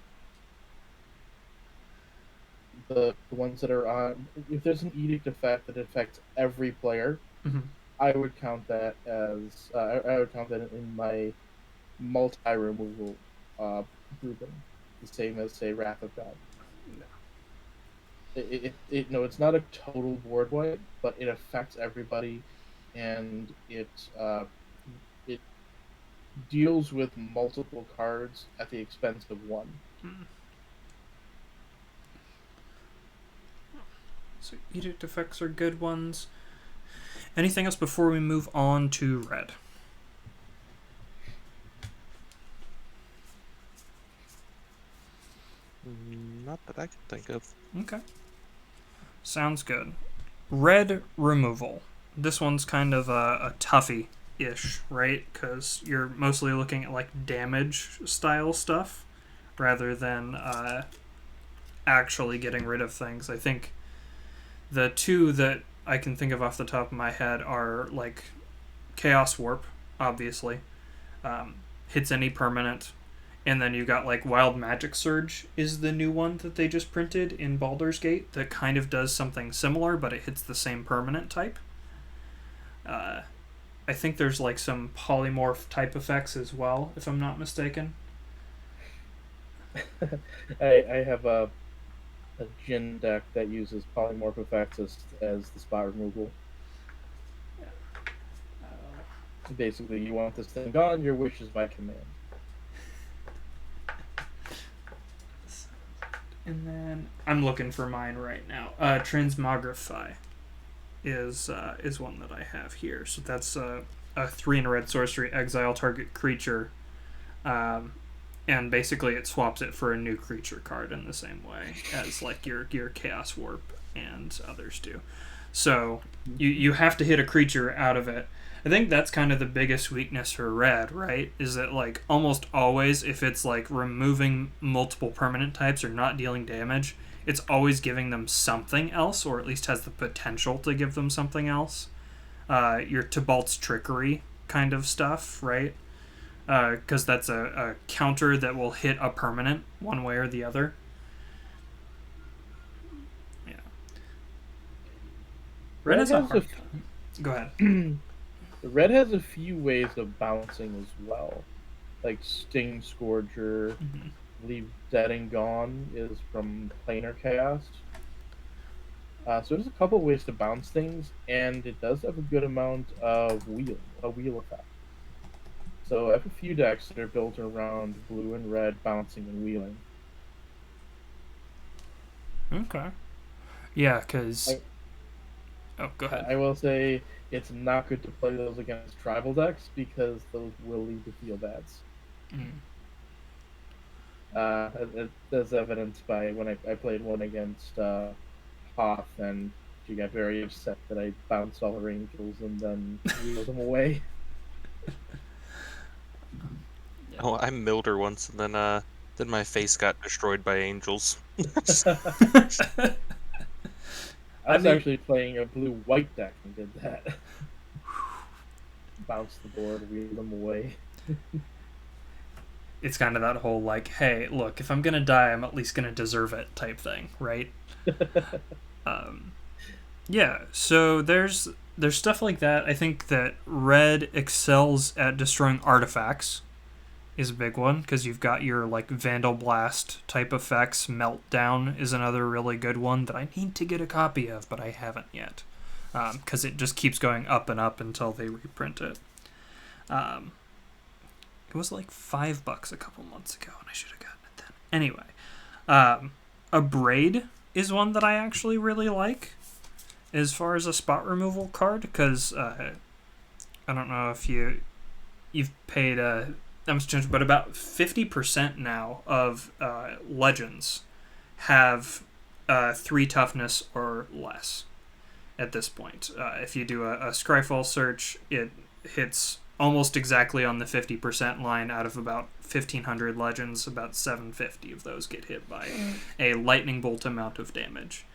The ones that are on, if there's an edict effect that affects every player, I would count that as I would count that in my multi-removal grouping, the same as say Wrath of God. No. It's not a total board wipe, but it affects everybody, and it deals with multiple cards at the expense of one. So edict effects are good ones. Anything else before we move on to red? Not that I can think of. Okay. Sounds good. Red removal. This one's kind of a toughie-ish, right? Because you're mostly looking at like damage style stuff rather than actually getting rid of things. I think the two that I can think of off the top of my head are like Chaos Warp, obviously. Hits any permanent. And then you got like Wild Magic Surge is the new one that they just printed in Baldur's Gate that kind of does something similar, but it hits the same permanent type. I think there's like some polymorph type effects as well, if I'm not mistaken. I have a Jin deck that uses polymorph effects as the spot removal. Basically, you want this thing gone, your wish is my command. And then I'm looking for mine right now. Transmogrify is one that I have here. So that's a 3 in a red sorcery, exile target creature, and basically it swaps it for a new creature card in the same way as like your Chaos Warp and others do. So you have to hit a creature out of it. I think that's kind of the biggest weakness for red, right? Is that like almost always if it's like removing multiple permanent types or not dealing damage, it's always giving them something else, or at least has the potential to give them something else. Your Tibalt's Trickery kind of stuff, right? Because that's a counter that will hit a permanent one way or the other. Yeah. Red has a hard time. Go ahead. Red has a few ways of bouncing as well. Like Sting Scourger, Leave Dead and Gone is from Planar Chaos. So there's a couple ways to bounce things, and it does have a good amount of wheel effect. So I have a few decks that are built around blue and red bouncing and wheeling. Okay. Yeah, because... Oh, go ahead. I will say it's not good to play those against tribal decks because those will lead to field ads. That's evidenced by when I played one against Hoth, and she got very upset that I bounced all her angels and then wheeled them away. Oh, I milled her once, and then my face got destroyed by angels. I was actually playing a blue-white deck and did that. Bounced the board, wheeled them away. It's kind of that whole, like, hey, look, if I'm going to die, I'm at least going to deserve it type thing, right? Yeah, so there's there's stuff like that. I think that red excels at destroying artifacts is a big one because you've got your like Vandal Blast type effects. Meltdown is another really good one that I need to get a copy of, but I haven't yet because it just keeps going up and up until they reprint it. Um, it was like $5 a couple months ago, and I should have gotten it then. Anyway, a braid is one that I actually really like as far as a spot removal card because I don't know if you've paid but about 50% now of legends have 3 toughness or less at this point. If you do a Scryfall search, it hits almost exactly on the 50% line. Out of about 1,500 legends, about 750 of those get hit by a lightning bolt amount of damage.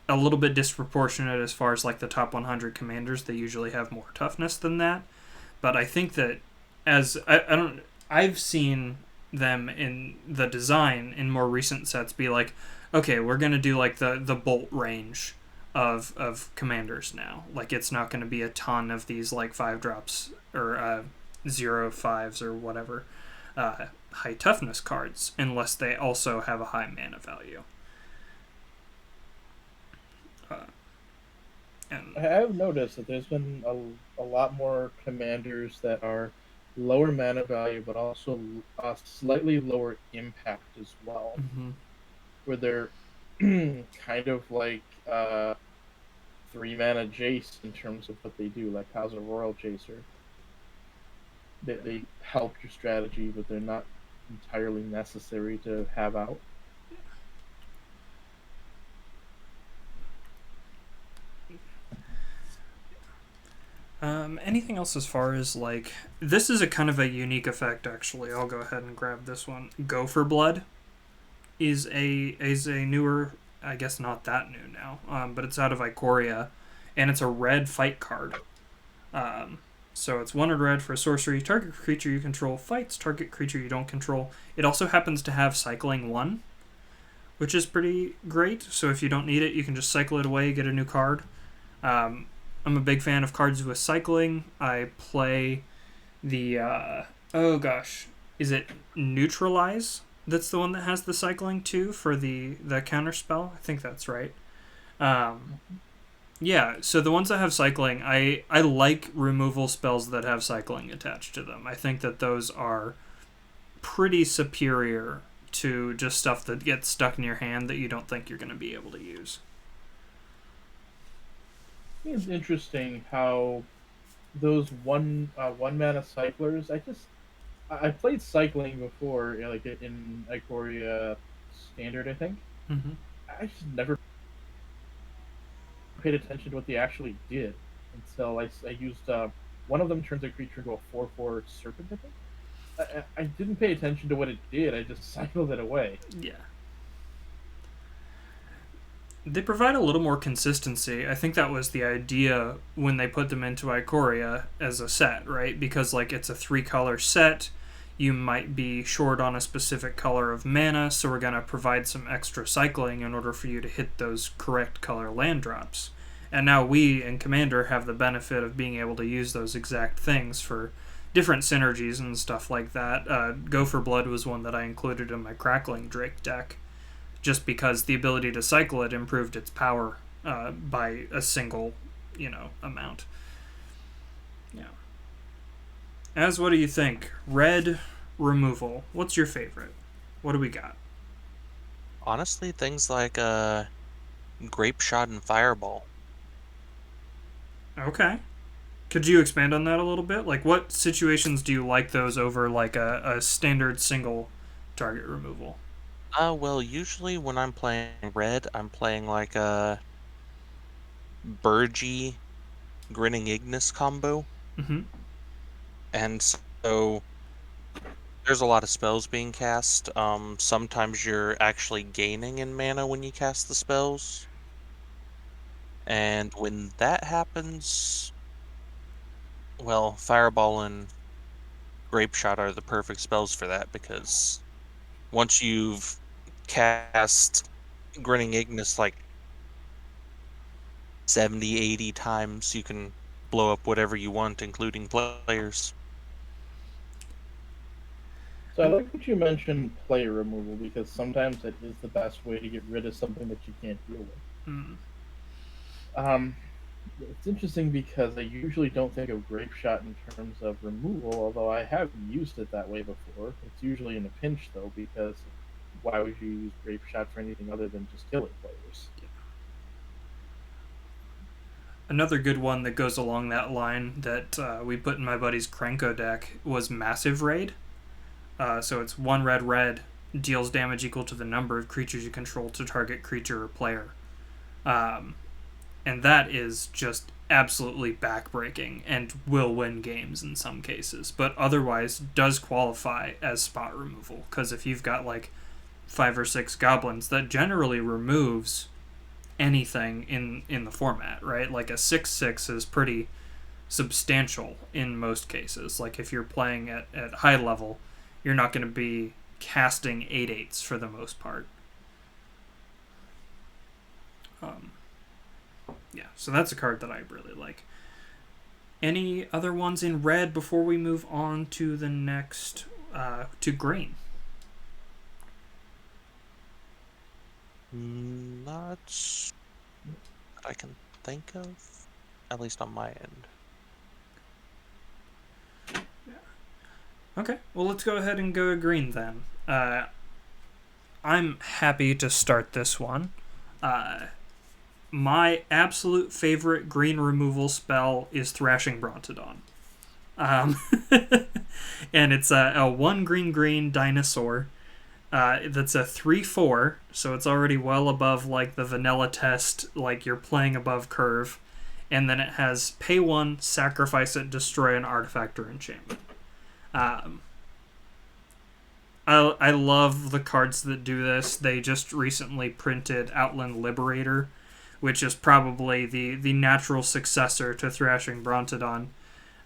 A little bit disproportionate as far as like the top 100 commanders. They usually have more toughness than that, but I think that I've seen them in the design in more recent sets be like, okay, we're gonna do like the bolt range of commanders now. Like it's not gonna be a ton of these like 5-drops or 0/5s or whatever high toughness cards unless they also have a high mana value. I have noticed that there's been a lot more commanders that are lower mana value, but also slightly lower impact as well, where they're kind of like 3-mana Jace in terms of what they do, like House of Royal Chaser. They help your strategy, but they're not entirely necessary to have out. Anything else as far as like this is a kind of a unique effect actually. I'll go ahead and grab this one. Gopher Blood is a newer, I guess not that new now, but it's out of Ikoria, and it's a red fight card. So it's 1 red for a sorcery. Target creature you control fights target creature you don't control. It also happens to have cycling 1, which is pretty great. So if you don't need it, you can just cycle it away, get a new card. I'm a big fan of cards with cycling. I play the is it Neutralize? That's the one that has the cycling too for the counter spell. I think that's right. Yeah, so the ones that have cycling, I like removal spells that have cycling attached to them. I think that those are pretty superior to just stuff that gets stuck in your hand that you don't think you're going to be able to use. It's interesting how those one mana cyclers. I played cycling before, like in Ikoria Standard, I think. Mm-hmm. I just never paid attention to what they actually did until I used one of them turns a creature into a 4/4 serpent. I think I didn't pay attention to what it did. I just cycled it away. Yeah. They provide a little more consistency. I think that was the idea when they put them into Ikoria as a set, right? Because like it's a 3-color set, you might be short on a specific color of mana, so we're going to provide some extra cycling in order for you to hit those correct color land drops. And now we in Commander have the benefit of being able to use those exact things for different synergies and stuff like that. Gopher Blood was one that I included in my Crackling Drake deck, just because the ability to cycle it improved its power by a single, amount. Yeah. What do you think? Red removal. What's your favorite? What do we got? Honestly, things like Grape Shot and Fireball. Okay. Could you expand on that a little bit? Like, what situations do you like those over like a standard single target removal? Well, usually when I'm playing red, I'm playing like a WUBRG Grinning Ignis combo. Mm-hmm. And so there's a lot of spells being cast. Sometimes you're actually gaining in mana when you cast the spells. And when that happens, well, Fireball and Grape Shot are the perfect spells for that, because once you've cast Grinning Ignis like 70, 80 times you can blow up whatever you want, including players. So I like that you mentioned player removal because sometimes it is the best way to get rid of something that you can't deal with. Hmm. Um, it's interesting because I usually don't think of grape shot in terms of removal, although I have used it that way before. It's usually in a pinch though, because why would you use grape shot for anything other than just killing players? Another good one that goes along that line that we put in my buddy's Krenko deck was Massive Raid. So it's 1 red red, deals damage equal to the number of creatures you control to target creature or player. Um, and that is just absolutely backbreaking and will win games in some cases, but otherwise does qualify as spot removal. Because if you've got like 5 or 6 goblins, that generally removes anything in the format, right? Like a 6/6 is pretty substantial in most cases. Like if you're playing at high level, you're not going to be casting 8/8s for the most part. Yeah, so that's a card that I really like. Any other ones in red before we move on to the next, to green? Not that I can think of, at least on my end. Okay, well, let's go ahead and go to green then. I'm happy to start this one. My absolute favorite green removal spell is Thrashing Brontodon. And it's a 1 green green dinosaur. That's a 3/4, so it's already well above like the vanilla test, like you're playing above curve. And then it has pay 1, sacrifice it, destroy an artifact or enchantment. I love the cards that do this. They just recently printed Outland Liberator, which is probably the natural successor to Thrashing Brontodon.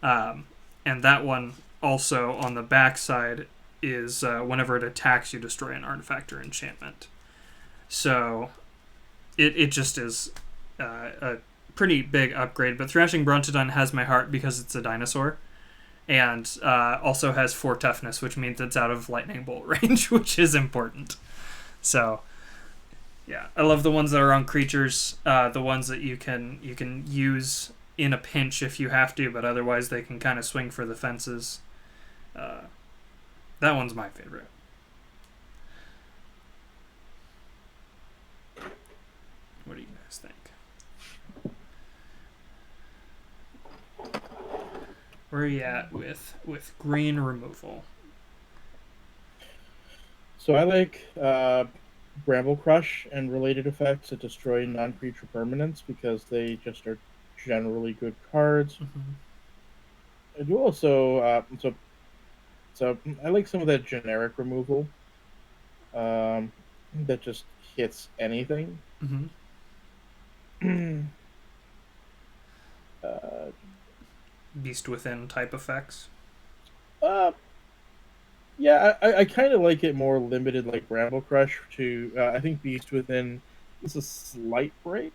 And that one also on the backside is whenever it attacks, you destroy an artifact or enchantment. So it just is a pretty big upgrade. But Thrashing Brontodon has my heart because it's a dinosaur. And also has 4 toughness, which means it's out of lightning bolt range, which is important. So, yeah, I love the ones that are on creatures, the ones that you can use in a pinch if you have to, but otherwise they can kind of swing for the fences. That one's my favorite. What do you guys think? Where are you at with green removal? So I like Bramble Crush and related effects that destroy non-creature permanents because they just are generally good cards. Mm-hmm. I do also so I like some of that generic removal that just hits anything. Mm-hmm. uh, Beast Within type effects. uh, yeah, I kind of like it more limited, like Bramble Crush. To I think Beast Within is a slight break,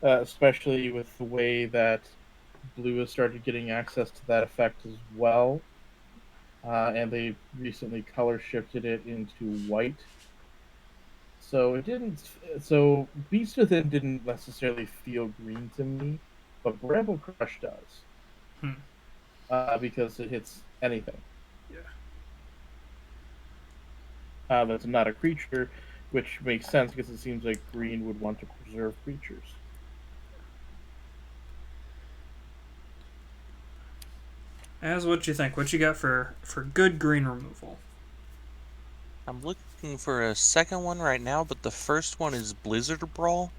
especially with the way that Blue has started getting access to that effect as well. And they recently color shifted it into white. So it didn't. So Beast Within didn't necessarily feel green to me, but Bramble Crush does, Hmm. because it hits anything Yeah. that's not a creature, which makes sense because it seems like green would want to preserve creatures. As what you think? What you got for good green removal? I'm looking for a second one right now, but the first one is Blizzard Brawl.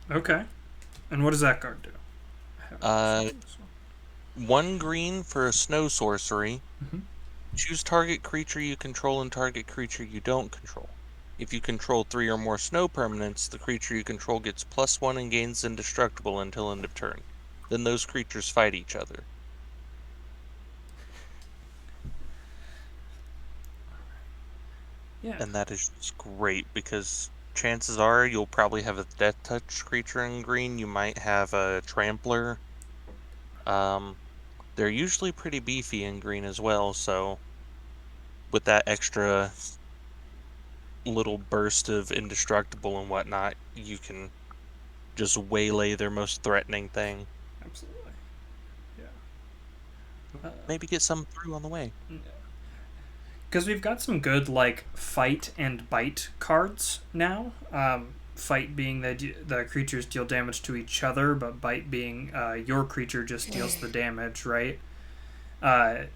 Okay. And what does that card do? 1 green for a snow sorcery. Mm-hmm. Choose target creature you control and target creature you don't control. If you control 3 or more snow permanents, the creature you control gets +1 and gains indestructible until end of turn. Then those creatures fight each other. Yeah. And that is just great because chances are you'll probably have a Death Touch creature in green. You might have a Trampler. They're usually pretty beefy in green as well, so with that extra little burst of indestructible and whatnot, you can just waylay their most threatening thing. Absolutely. Yeah. Maybe get some through on the way. Because we've got some good, like, fight and bite cards now. Fight being that the creatures deal damage to each other, but bite being your creature just deals the damage, right? A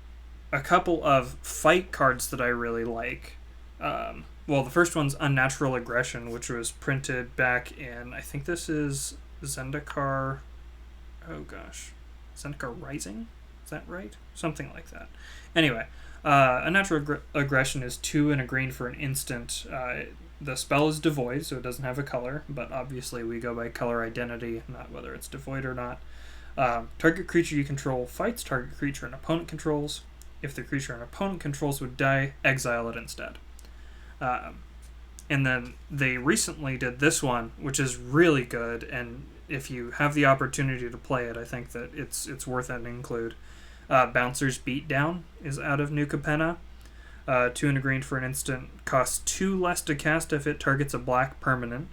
couple of fight cards that I really like. Well, the first one's Unnatural Aggression, which was printed back in, I think this is Zendikar. Oh gosh. Zendikar Rising? Is that right? Something like that. Anyway, Unnatural Aggression is 2 and a green for an instant. The spell is devoid, so it doesn't have a color, but obviously we go by color identity, not whether it's devoid or not. Target creature you control fights target creature an opponent controls. If the creature an opponent controls would die, exile it instead. And then they recently did this one, which is really good, and if you have the opportunity to play it, I think that it's worth an include. Bouncer's Beatdown is out of New Capenna. 2 and a green for an instant. Costs 2 less to cast if it targets a black permanent.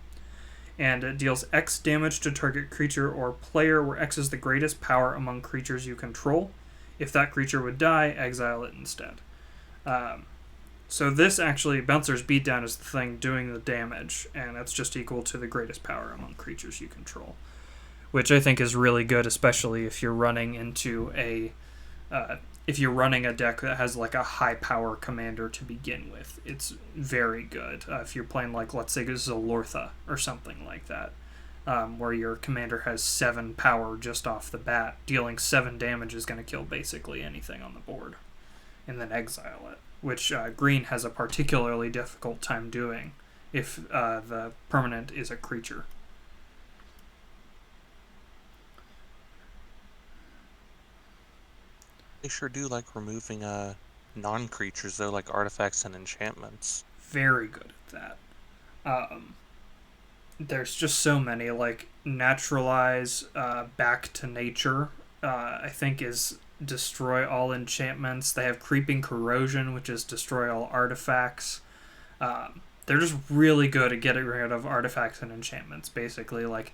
And it deals X damage to target creature or player where X is the greatest power among creatures you control. If that creature would die, exile it instead. So this actually, Bouncer's Beatdown is the thing doing the damage, and it's just equal to the greatest power among creatures you control. Which I think is really good, especially if you're running into if you're running a deck that has like a high power commander to begin with. It's very good. If you're playing like, let's say this is a Lortha or something like that, where your commander has 7 power just off the bat, dealing 7 damage is going to kill basically anything on the board, and then exile it, which green has a particularly difficult time doing if the permanent is a creature. They sure do like removing non-creatures, though, like artifacts and enchantments. Very good at that. There's just so many, like Naturalize, Back to Nature, I think is destroy all enchantments. They have Creeping Corrosion, which is destroy all artifacts. They're just really good at getting rid of artifacts and enchantments, basically, like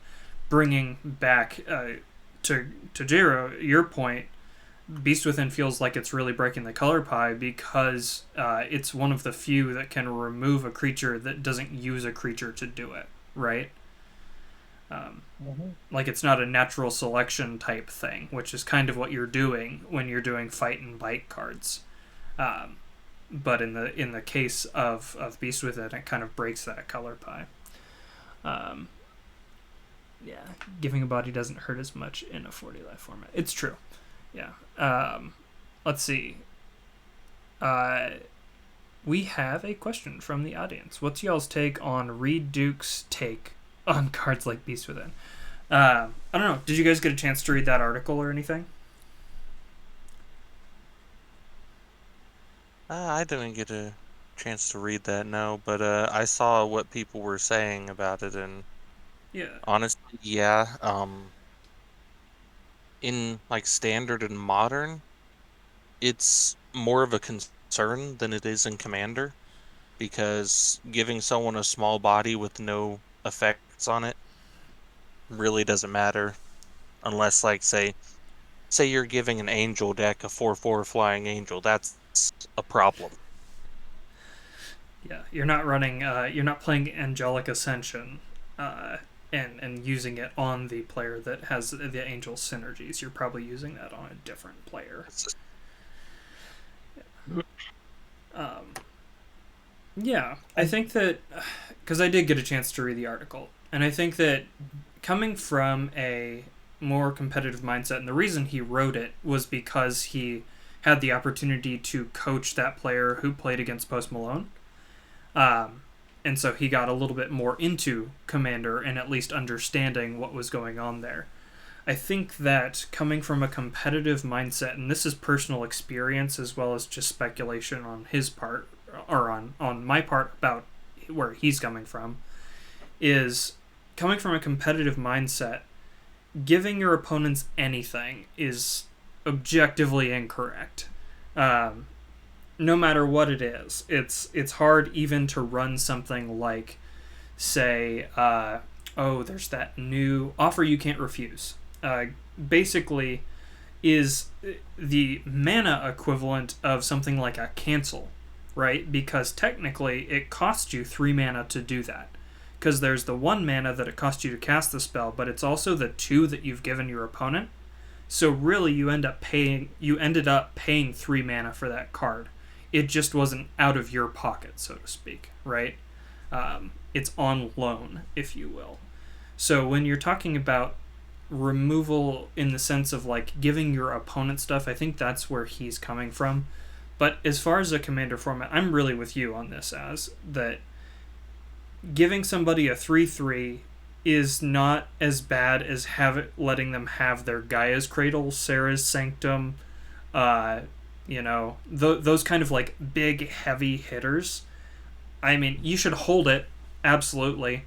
bringing back, to Jero, your point, Beast Within feels like it's really breaking the color pie because it's one of the few that can remove a creature that doesn't use a creature to do it, right? Like it's not a natural selection type thing, which is kind of what you're doing when you're doing fight and bite cards. But in the case of Beast Within, it kind of breaks that color pie. Yeah, giving a body doesn't hurt as much in a 40 life format. It's true. Yeah. Let's see. We have a question from the audience. What's y'all's take on Reed Duke's take on cards like Beast Within? I don't know. Did you guys get a chance to read that article or anything? I didn't get a chance to read that, no, but I saw what people were saying about it, and Yeah. honestly, yeah. In like standard and modern, it's more of a concern than it is in Commander, because giving someone a small body with no effects on it really doesn't matter, unless like say you're giving an angel deck a 4/4 flying angel. That's a problem. Yeah. You're not running. You're not playing Angelic Ascension. And using it on the player that has the angel synergies. You're probably using that on a different player. Yeah, I think that, because I did get a chance to read the article, and I think that coming from a more competitive mindset, and the reason he wrote it was because he had the opportunity to coach that player who played against Post Malone. And so he got a little bit more into Commander and at least understanding what was going on there. I think that coming from a competitive mindset, and this is personal experience as well as just speculation on his part, or on my part about where he's coming from, is coming from a competitive mindset. Giving your opponents anything is objectively incorrect. No matter what it is, it's hard even to run something like, say, there's that new offer you can't refuse. Basically, is the mana equivalent of something like a cancel, right? Because technically, it costs you 3 mana to do that. Because there's the 1 mana that it costs you to cast the spell, but it's also the 2 that you've given your opponent. So really, you ended up paying 3 mana for that card. It just wasn't out of your pocket, so to speak, right? It's on loan, if you will. So when you're talking about removal in the sense of like giving your opponent stuff, I think that's where he's coming from. But as far as a commander format, I'm really with you on this, as that giving somebody a 3/3 is not as bad as letting them have their Gaia's Cradle, Sarah's Sanctum, those kind of like big heavy hitters. I mean, you should hold it, absolutely,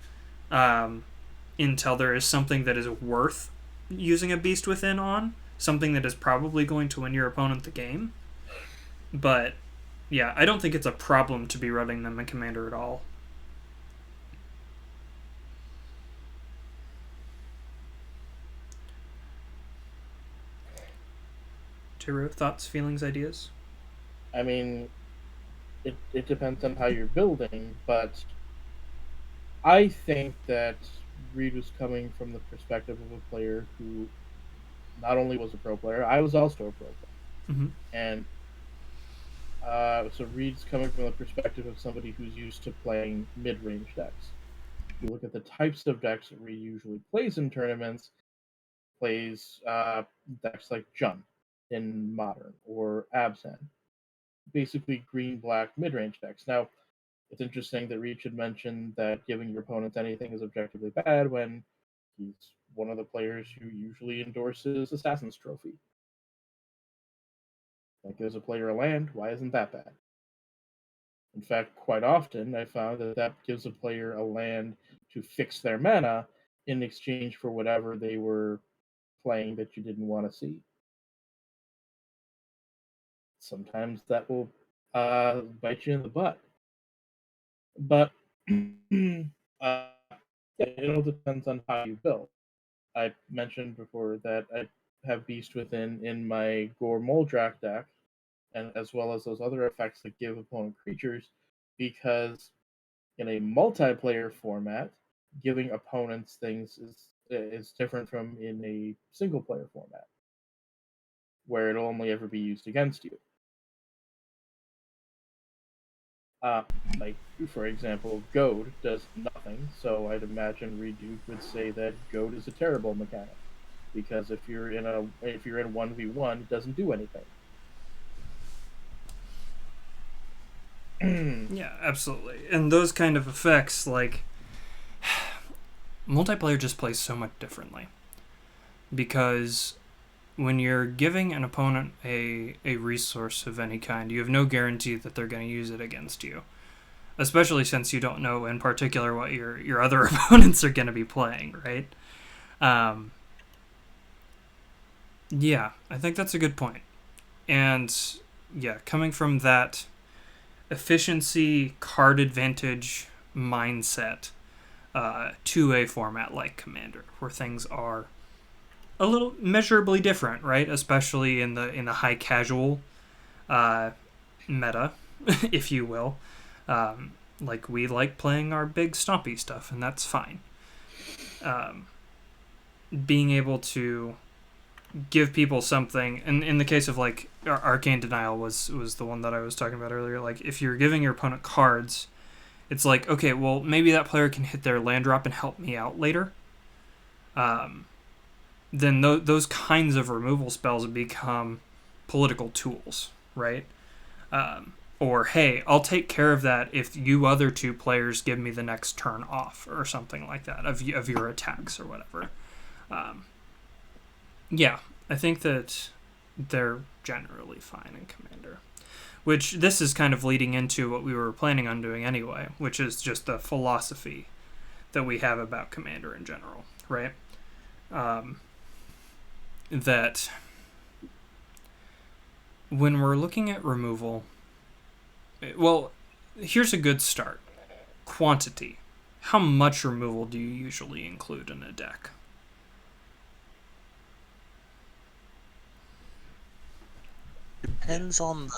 until there is something that is worth using a Beast Within on, something that is probably going to win your opponent the game. But yeah, I don't think it's a problem to be running them in Commander at all. Tiro, thoughts, feelings, ideas? I mean, it depends on how you're building, but I think that Reed was coming from the perspective of a player who not only was a pro player, I was also a pro player. Mm-hmm. And so Reed's coming from the perspective of somebody who's used to playing mid-range decks. If you look at the types of decks that Reed usually plays in tournaments, plays decks like Jun in Modern or Abzan. Basically green-black mid-range decks. Now, it's interesting that Reed should mention that giving your opponents anything is objectively bad when he's one of the players who usually endorses Assassin's Trophy. That gives a player a land, why isn't that bad? In fact, quite often I found that gives a player a land to fix their mana in exchange for whatever they were playing that you didn't want to see. Sometimes that will bite you in the butt. But it all depends on how you build. I mentioned before that I have Beast Within in my Gore Moldrak deck, and as well as those other effects that give opponent creatures, because in a multiplayer format, giving opponents things is different from in a single player format, where it'll only ever be used against you. Like, for example, Goad does nothing, so I'd imagine Reduke would say that Goad is a terrible mechanic, because if you're in 1v1, it doesn't do anything. Yeah, absolutely. And those kind of effects, like, multiplayer just plays so much differently. Because when you're giving an opponent a resource of any kind, you have no guarantee that they're going to use it against you. Especially since you don't know in particular what your other opponents are going to be playing, right? Yeah, I think that's a good point. And yeah, coming from that efficiency, card advantage mindset to a format like Commander, where things are a little measurably different, right? Especially in the high casual meta, if you will. Like, we like playing our big stompy stuff, and that's fine. Being able to give people something, and in the case of like Arcane Denial was the one that I was talking about earlier. Like, if you're giving your opponent cards, it's like, okay, well, maybe that player can hit their land drop and help me out later. Then those kinds of removal spells become political tools, right? Or, hey, I'll take care of that if you other two players give me the next turn off, or something like that, of your attacks or whatever. Yeah, I think that they're generally fine in Commander. Which, this is kind of leading into what we were planning on doing anyway, which is just the philosophy that we have about Commander in general, right? That when we're looking at removal, well, here's a good start. Quantity. How much removal do you usually include in a deck? Depends on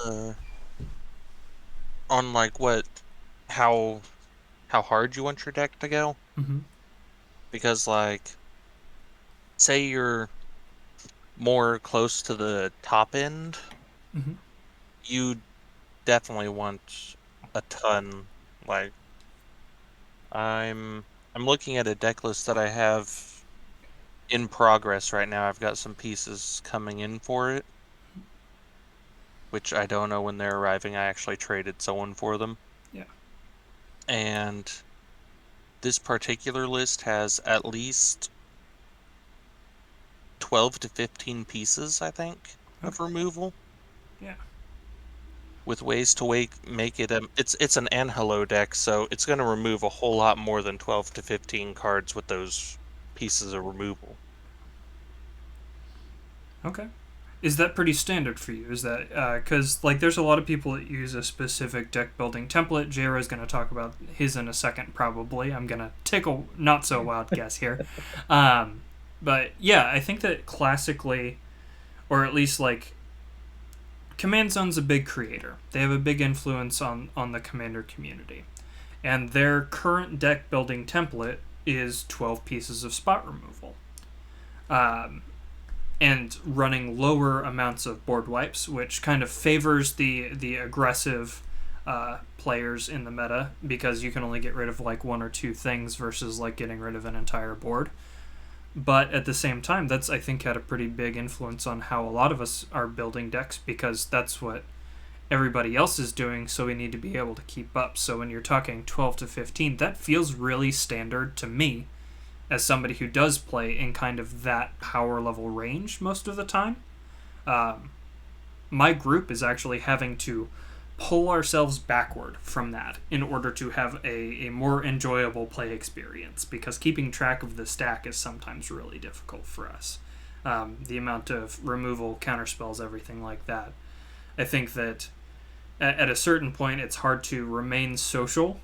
like how how hard you want your deck to go. Mm-hmm. Because like, say you're more close to the top end, Mm-hmm. you definitely want a ton. Like, I'm looking at a deck list that I have in progress right now. I've got some pieces coming in for it, which I don't know when they're arriving. I actually traded someone for them. Yeah. And this particular list has at least 12 to 15 pieces, I think, of Okay. removal, Yeah. with ways to make it it's an Angelo deck, so it's going to remove a whole lot more than 12 to 15 cards with those pieces of removal. Okay. Is that pretty standard for you? Is that because like there's a lot of people that use a specific deck building template. Jera is going to talk about his in a second, probably. I'm going to take a not so wild guess here, um, but yeah, I think that classically, or at least like Command Zone's a big creator. They have a big influence on the Commander community, and their current deck building template is 12 pieces of spot removal. Um, and running lower amounts of board wipes, which kind of favors the aggressive players in the meta because you can only get rid of like one or two things versus like getting rid of an entire board. But at the same time, that's I think had a pretty big influence on how a lot of us are building decks because that's what everybody else is doing, so we need to be able to keep up. So when you're talking 12 to 15, that feels really standard to me as somebody who does play in kind of that power level range most of the time. Um, my group is actually having to pull ourselves backward from that in order to have a more enjoyable play experience because keeping track of the stack is sometimes really difficult for us. The amount of removal, counterspells, everything like that. I think that at a certain point it's hard to remain social,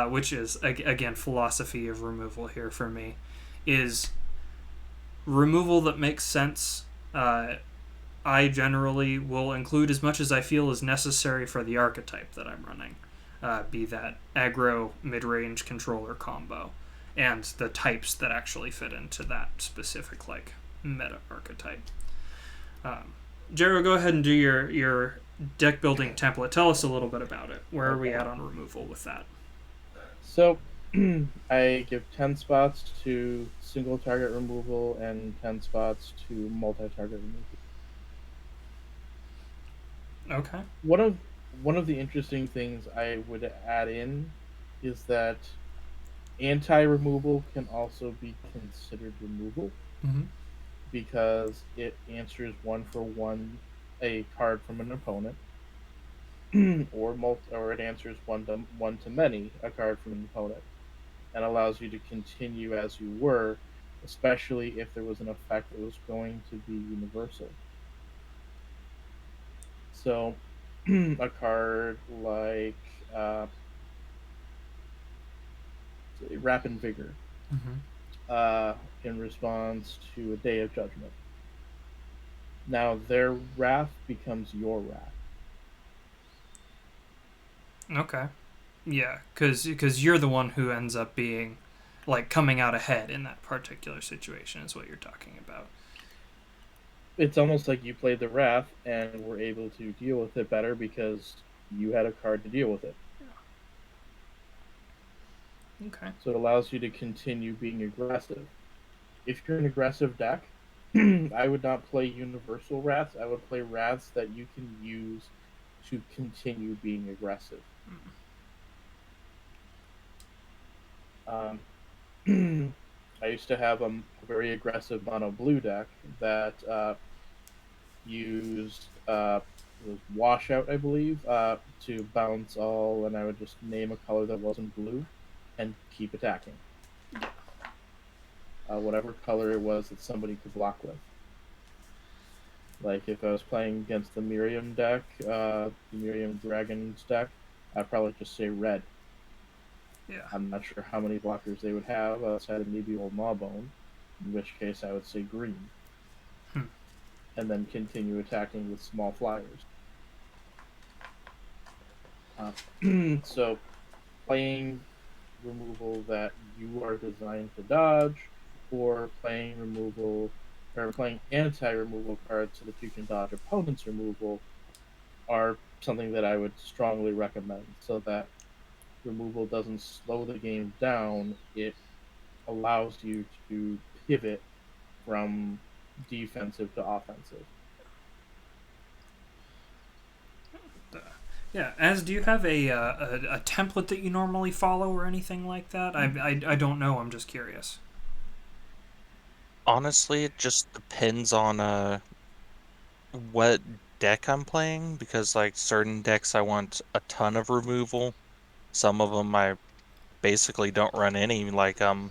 which is, again, philosophy of removal here for me, is removal that makes sense. I generally will include as much as I feel is necessary for the archetype that I'm running, be that aggro, mid-range, controller combo, and the types that actually fit into that specific like meta archetype. Jero, go ahead and do your deck building template. Tell us a little bit about it. Where are we at on removal with that? So I give 10 spots to single target removal and 10 spots to multi-target removal. Okay. One of the interesting things I would add in is that anti-removal can also be considered removal Mm-hmm. because it answers one for one a card from an opponent, or it answers one to many a card from an opponent, and allows you to continue as you were, especially if there was an effect that was going to be universal. So, a card like uh, Rapid Vigor, Mm-hmm. in response to a Day of Judgment. Now their wrath becomes your wrath. Okay. Yeah, because you're the one who ends up being like coming out ahead in that particular situation is what you're talking about. It's almost like you played the wrath and were able to deal with it better because you had a card to deal with it. Okay. So it allows you to continue being aggressive. If you're an aggressive deck, I would not play universal wraths. I would play wraths that you can use to continue being aggressive. Um, I used to have a very aggressive mono blue deck that used it was washout, I believe, to bounce all, and I would just name a color that wasn't blue and keep attacking. whatever color it was that somebody could block with. Like if I was playing against the Miriam deck, the Miriam Dragons deck, I'd probably just say red. Yeah. I'm not sure how many blockers they would have outside of maybe Old Mawbone, in which case I would say green. And then continue attacking with small flyers. So playing removal that you are designed to dodge, or playing removal or playing anti-removal cards so that you can dodge opponent's removal are something that I would strongly recommend, so that removal doesn't slow the game down. It allows you to pivot from defensive to offensive. Yeah, as do you have a template that you normally follow or anything like that? I don't know. I'm just curious. Honestly, it just depends on what deck I'm playing, because like certain decks I want a ton of removal. Some of them I basically don't run any. Like for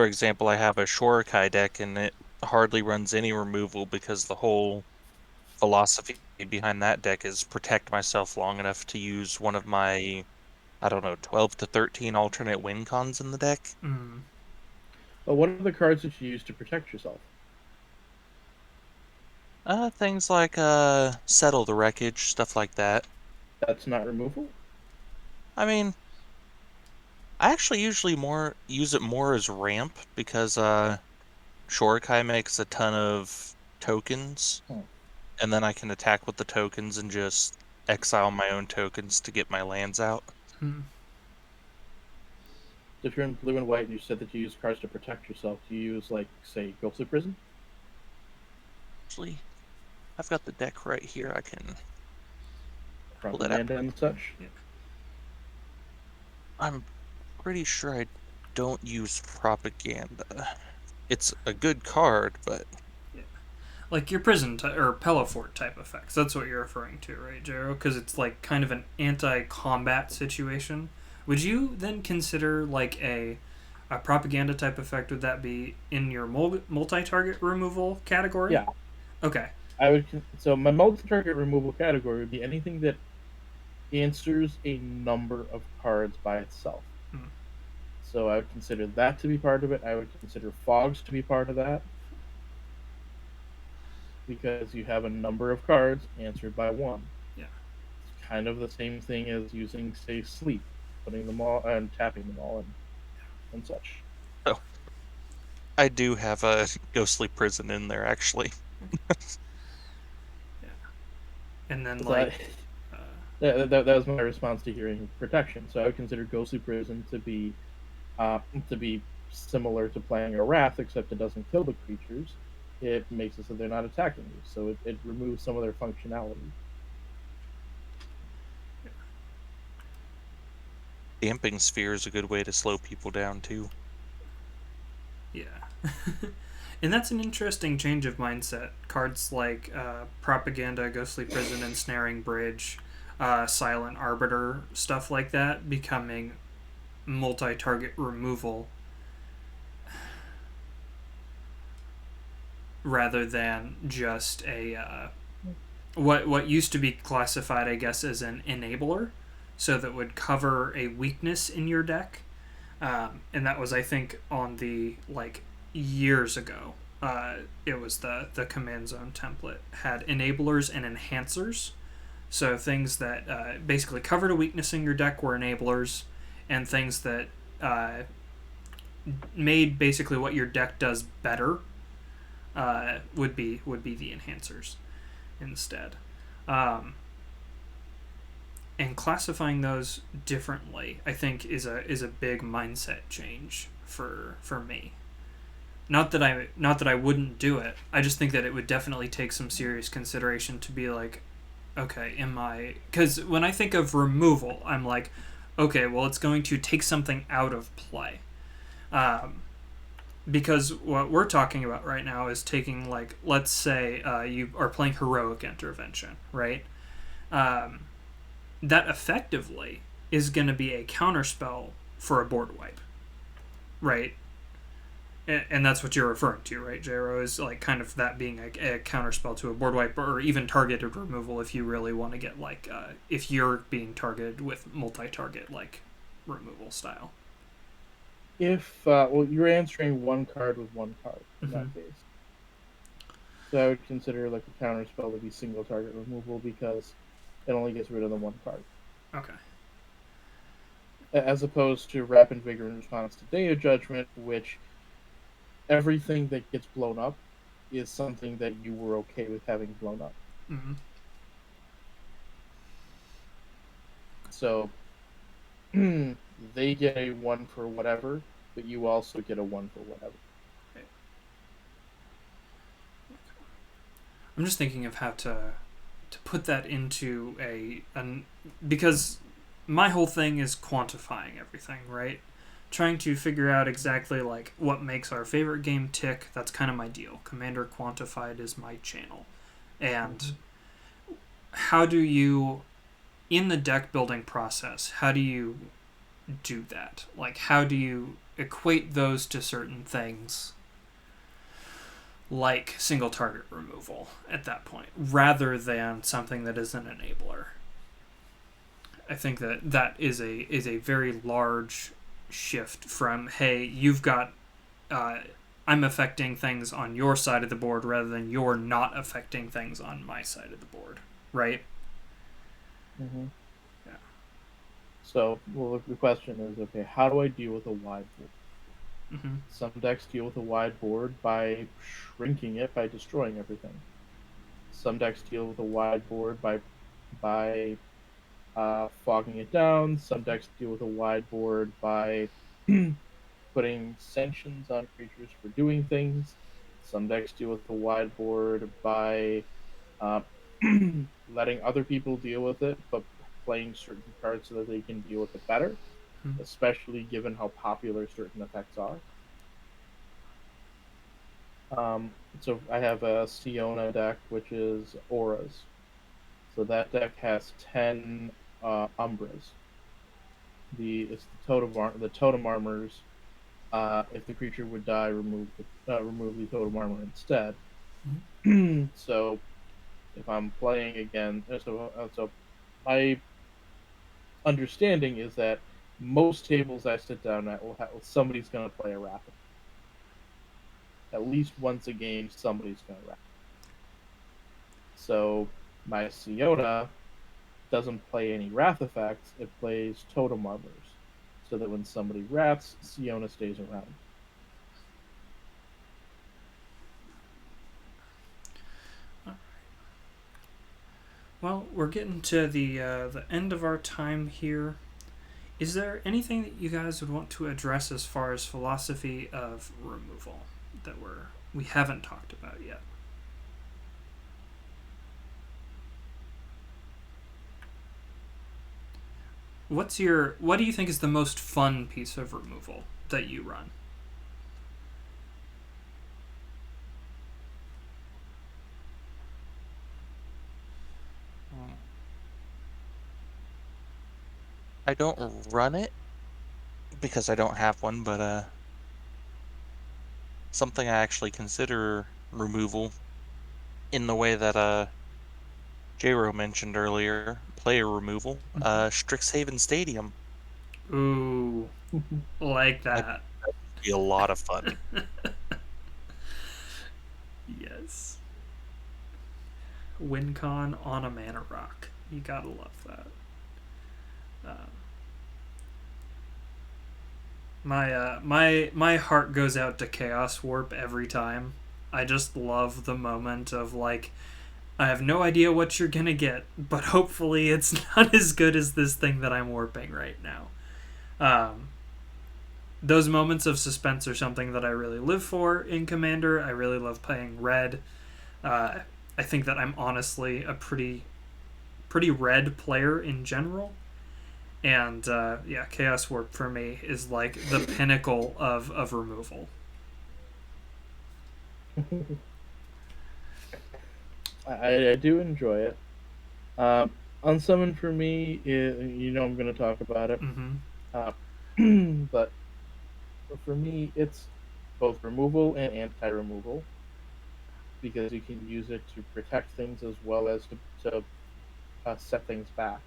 example, I have a Shorikai deck and it hardly runs any removal because the whole philosophy behind that deck is protect myself long enough to use one of my, I don't know, 12 to 13 alternate win cons in the deck. But what are the cards that you use to protect yourself? Things like Settle the Wreckage, stuff like that. That's not removal? I mean, I actually usually more use it more as ramp because Shorikai makes a ton of tokens, and then I can attack with the tokens and just exile my own tokens to get my lands out. If you're in blue and white and you said that you use cards to protect yourself, do you use, like, say, Ghostly Prison? Actually, I've got the deck right here. I can pull that Propaganda up. and such? Yeah. I'm pretty sure I don't use propaganda. It's a good card, but Like your prison or Pelafort type effects. That's what you're referring to, right, Jero? Because it's like kind of an anti-combat situation. Would you then consider like a propaganda type effect? Would that be in your multi-target removal category? Yeah. Okay. So my multi-target removal category would be anything that answers a number of cards by itself. So I would consider that to be part of it. I would consider fogs to be part of that, because you have a number of cards answered by one. Yeah. It's kind of the same thing as using, say, sleep, putting them all and tapping them all and such. oh, I do have a Ghostly Prison in there actually. And then So like that was my response to hearing protection. So I would consider Ghostly Prison to be similar to playing a Wrath, except it doesn't kill the creatures. It makes it so they're not attacking you. So it removes some of their functionality. Damping Sphere is a good way to slow people down too. Yeah. And that's an interesting change of mindset. Cards like Propaganda, Ghostly Prison, Ensnaring Bridge, Silent Arbiter, stuff like that, becoming multi-target removal rather than just a what used to be classified, I guess, as an enabler, so that would cover a weakness in your deck, and that was, I think, on the like years ago. It was the command zone template had enablers and enhancers, so things that basically covered a weakness in your deck were enablers, and things that made basically what your deck does better would be the enhancers instead. And classifying those differently, I think, is a big mindset change for me. Not that I wouldn't do it. I just think that it would definitely take some serious consideration to be like, okay, because when I think of removal, I'm like, okay, well, it's going to take something out of play. Because what we're talking about right now is taking, like, let's say you are playing Heroic Intervention, right? That effectively is going to be a counterspell for a board wipe. right? And that's what you're referring to, right, Jero? Is like kind of that being a counterspell to a board wipe, or even targeted removal if you really want to get like if you're being targeted with multi-target like removal style. If well, you're answering one card with one card in that case, so I would consider like a counter spell to be single target removal because it only gets rid of the one card. Okay. As opposed to Rapid Vigor in response to Day of Judgment, which everything that gets blown up is something that you were okay with having blown up. Mm-hmm. So they get a 1 for whatever, but you also get a 1 for whatever. I'm just thinking of how to put that into because my whole thing is quantifying everything, right? Trying to figure out exactly like what makes our favorite game tick. That's kind of my deal. Commander Quantified is my channel. And how do you, in the deck building process, how do you do that? Like, how do you equate those to certain things like single target removal at that point, rather than something that is an enabler? I think that is a very large shift from, hey, you've got I'm affecting things on your side of the board rather than you're not affecting things on my side of the board, right? Mm-hmm. Yeah. So, well, the question is, okay, how do I deal with a wide board? Mm-hmm. Some decks deal with a wide board by shrinking it, by destroying everything. Some decks deal with a wide board by fogging it down. Some decks deal with a wide board by putting sanctions on creatures for doing things. Some decks deal with the wide board by uh, letting other people deal with it, but playing certain cards so that they can deal with it better, Mm-hmm. especially given how popular certain effects are. So I have a Siona deck, which is auras. So that deck has 10 Umbras. It's the totem armors. If the creature would die, remove the totem armor instead. So if I'm playing again, so my understanding is that most tables I sit down at will have somebody's going to play a Wrath. At least once a game, somebody's going to Wrath. So my Siona doesn't play any Wrath effects; it plays totem armors, so that when somebody wraths, Siona stays around. Well, we're getting to the end of our time here. Is there anything that you guys would want to address as far as philosophy of removal that we haven't talked about yet? What do you think is the most fun piece of removal that you run? I don't run it because I don't have one, but something I actually consider removal in the way that J-Ro mentioned earlier, player removal, Strixhaven Stadium. Ooh, like that. That'd be a lot of fun. Yes. WinCon on a mana rock. You gotta love that. My heart goes out to Chaos Warp every time. I just love the moment of like, I have no idea what you're gonna get, but hopefully it's not as good as this thing that I'm warping right now. Those moments of suspense are something that I really live for in Commander. I really love playing red. I think that I'm honestly a pretty red player in general. And yeah, Chaos Warp for me is like the pinnacle of removal. I do enjoy it. Unsummon for me, I'm going to talk about it. Mm-hmm. But for me, it's both removal and anti-removal because you can use it to protect things as well as to set things back.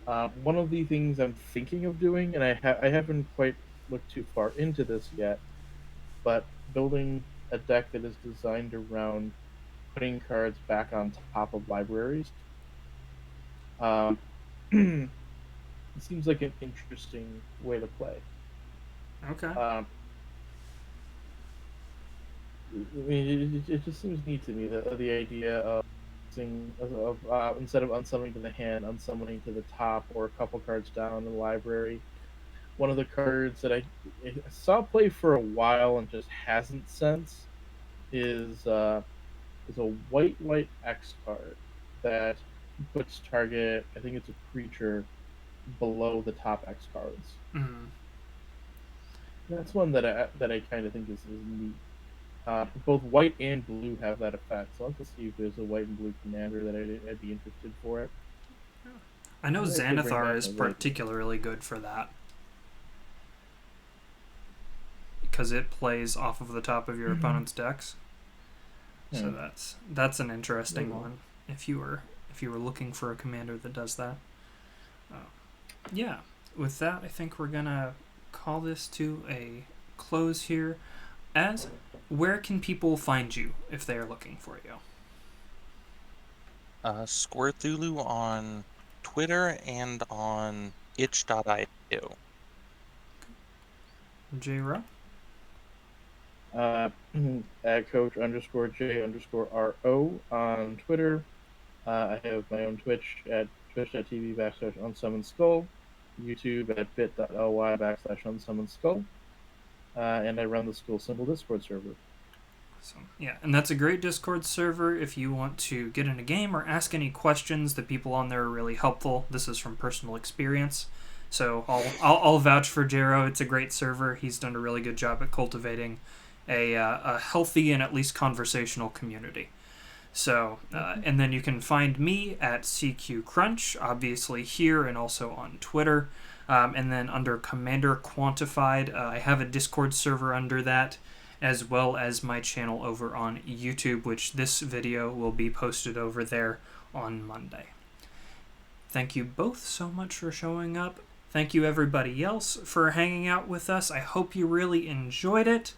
One of the things I'm thinking of doing, and I haven't quite looked too far into this yet, but building a deck that is designed around putting cards back on top of libraries. Um, it seems like an interesting way to play. Okay. Um, I mean, it just seems neat to me the idea of instead of unsummoning to the hand, unsummoning to the top or a couple cards down in the library. One of the cards that I saw play for a while and just hasn't since is is a white X card that puts target. I think it's a creature below the top X cards. Mm. That's one that I kind of think is neat. Both white and blue have that effect, so I'll have to see if there's a white and blue commander that I'd be interested for it. I know Maybe I could bring Xanathar back is my Raven. particularly good for that because it plays off of the top of your opponent's decks. So Hmm. that's an interesting Maybe. one if you were looking for a commander that does that. Yeah. With that, I think we're gonna call this to a close here. As where can people find you if they are looking for you? Squirthulu on Twitter and on itch.io. J-Ro? Uh, at coach underscore J underscore RO on Twitter. I have my own Twitch at twitch.tv backslash unsummoned skull, YouTube at bit.ly backslash unsummoned skull, and I run the school symbol Discord server. So, yeah, and that's a great Discord server if you want to get in a game or ask any questions. The people on there are really helpful. This is from personal experience. So I'll vouch for Jero. It's a great server. He's done a really good job at cultivating a healthy and at least conversational community. So, and then you can find me at CQ Crunch, obviously here and also on Twitter. And then under Commander Quantified, I have a Discord server under that, as well as my channel over on YouTube, which this video will be posted over there on Monday. Thank you both so much for showing up. Thank you everybody else for hanging out with us. I hope you really enjoyed it.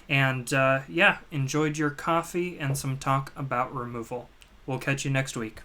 And yeah, enjoyed your coffee and some talk about removal. We'll catch you next week.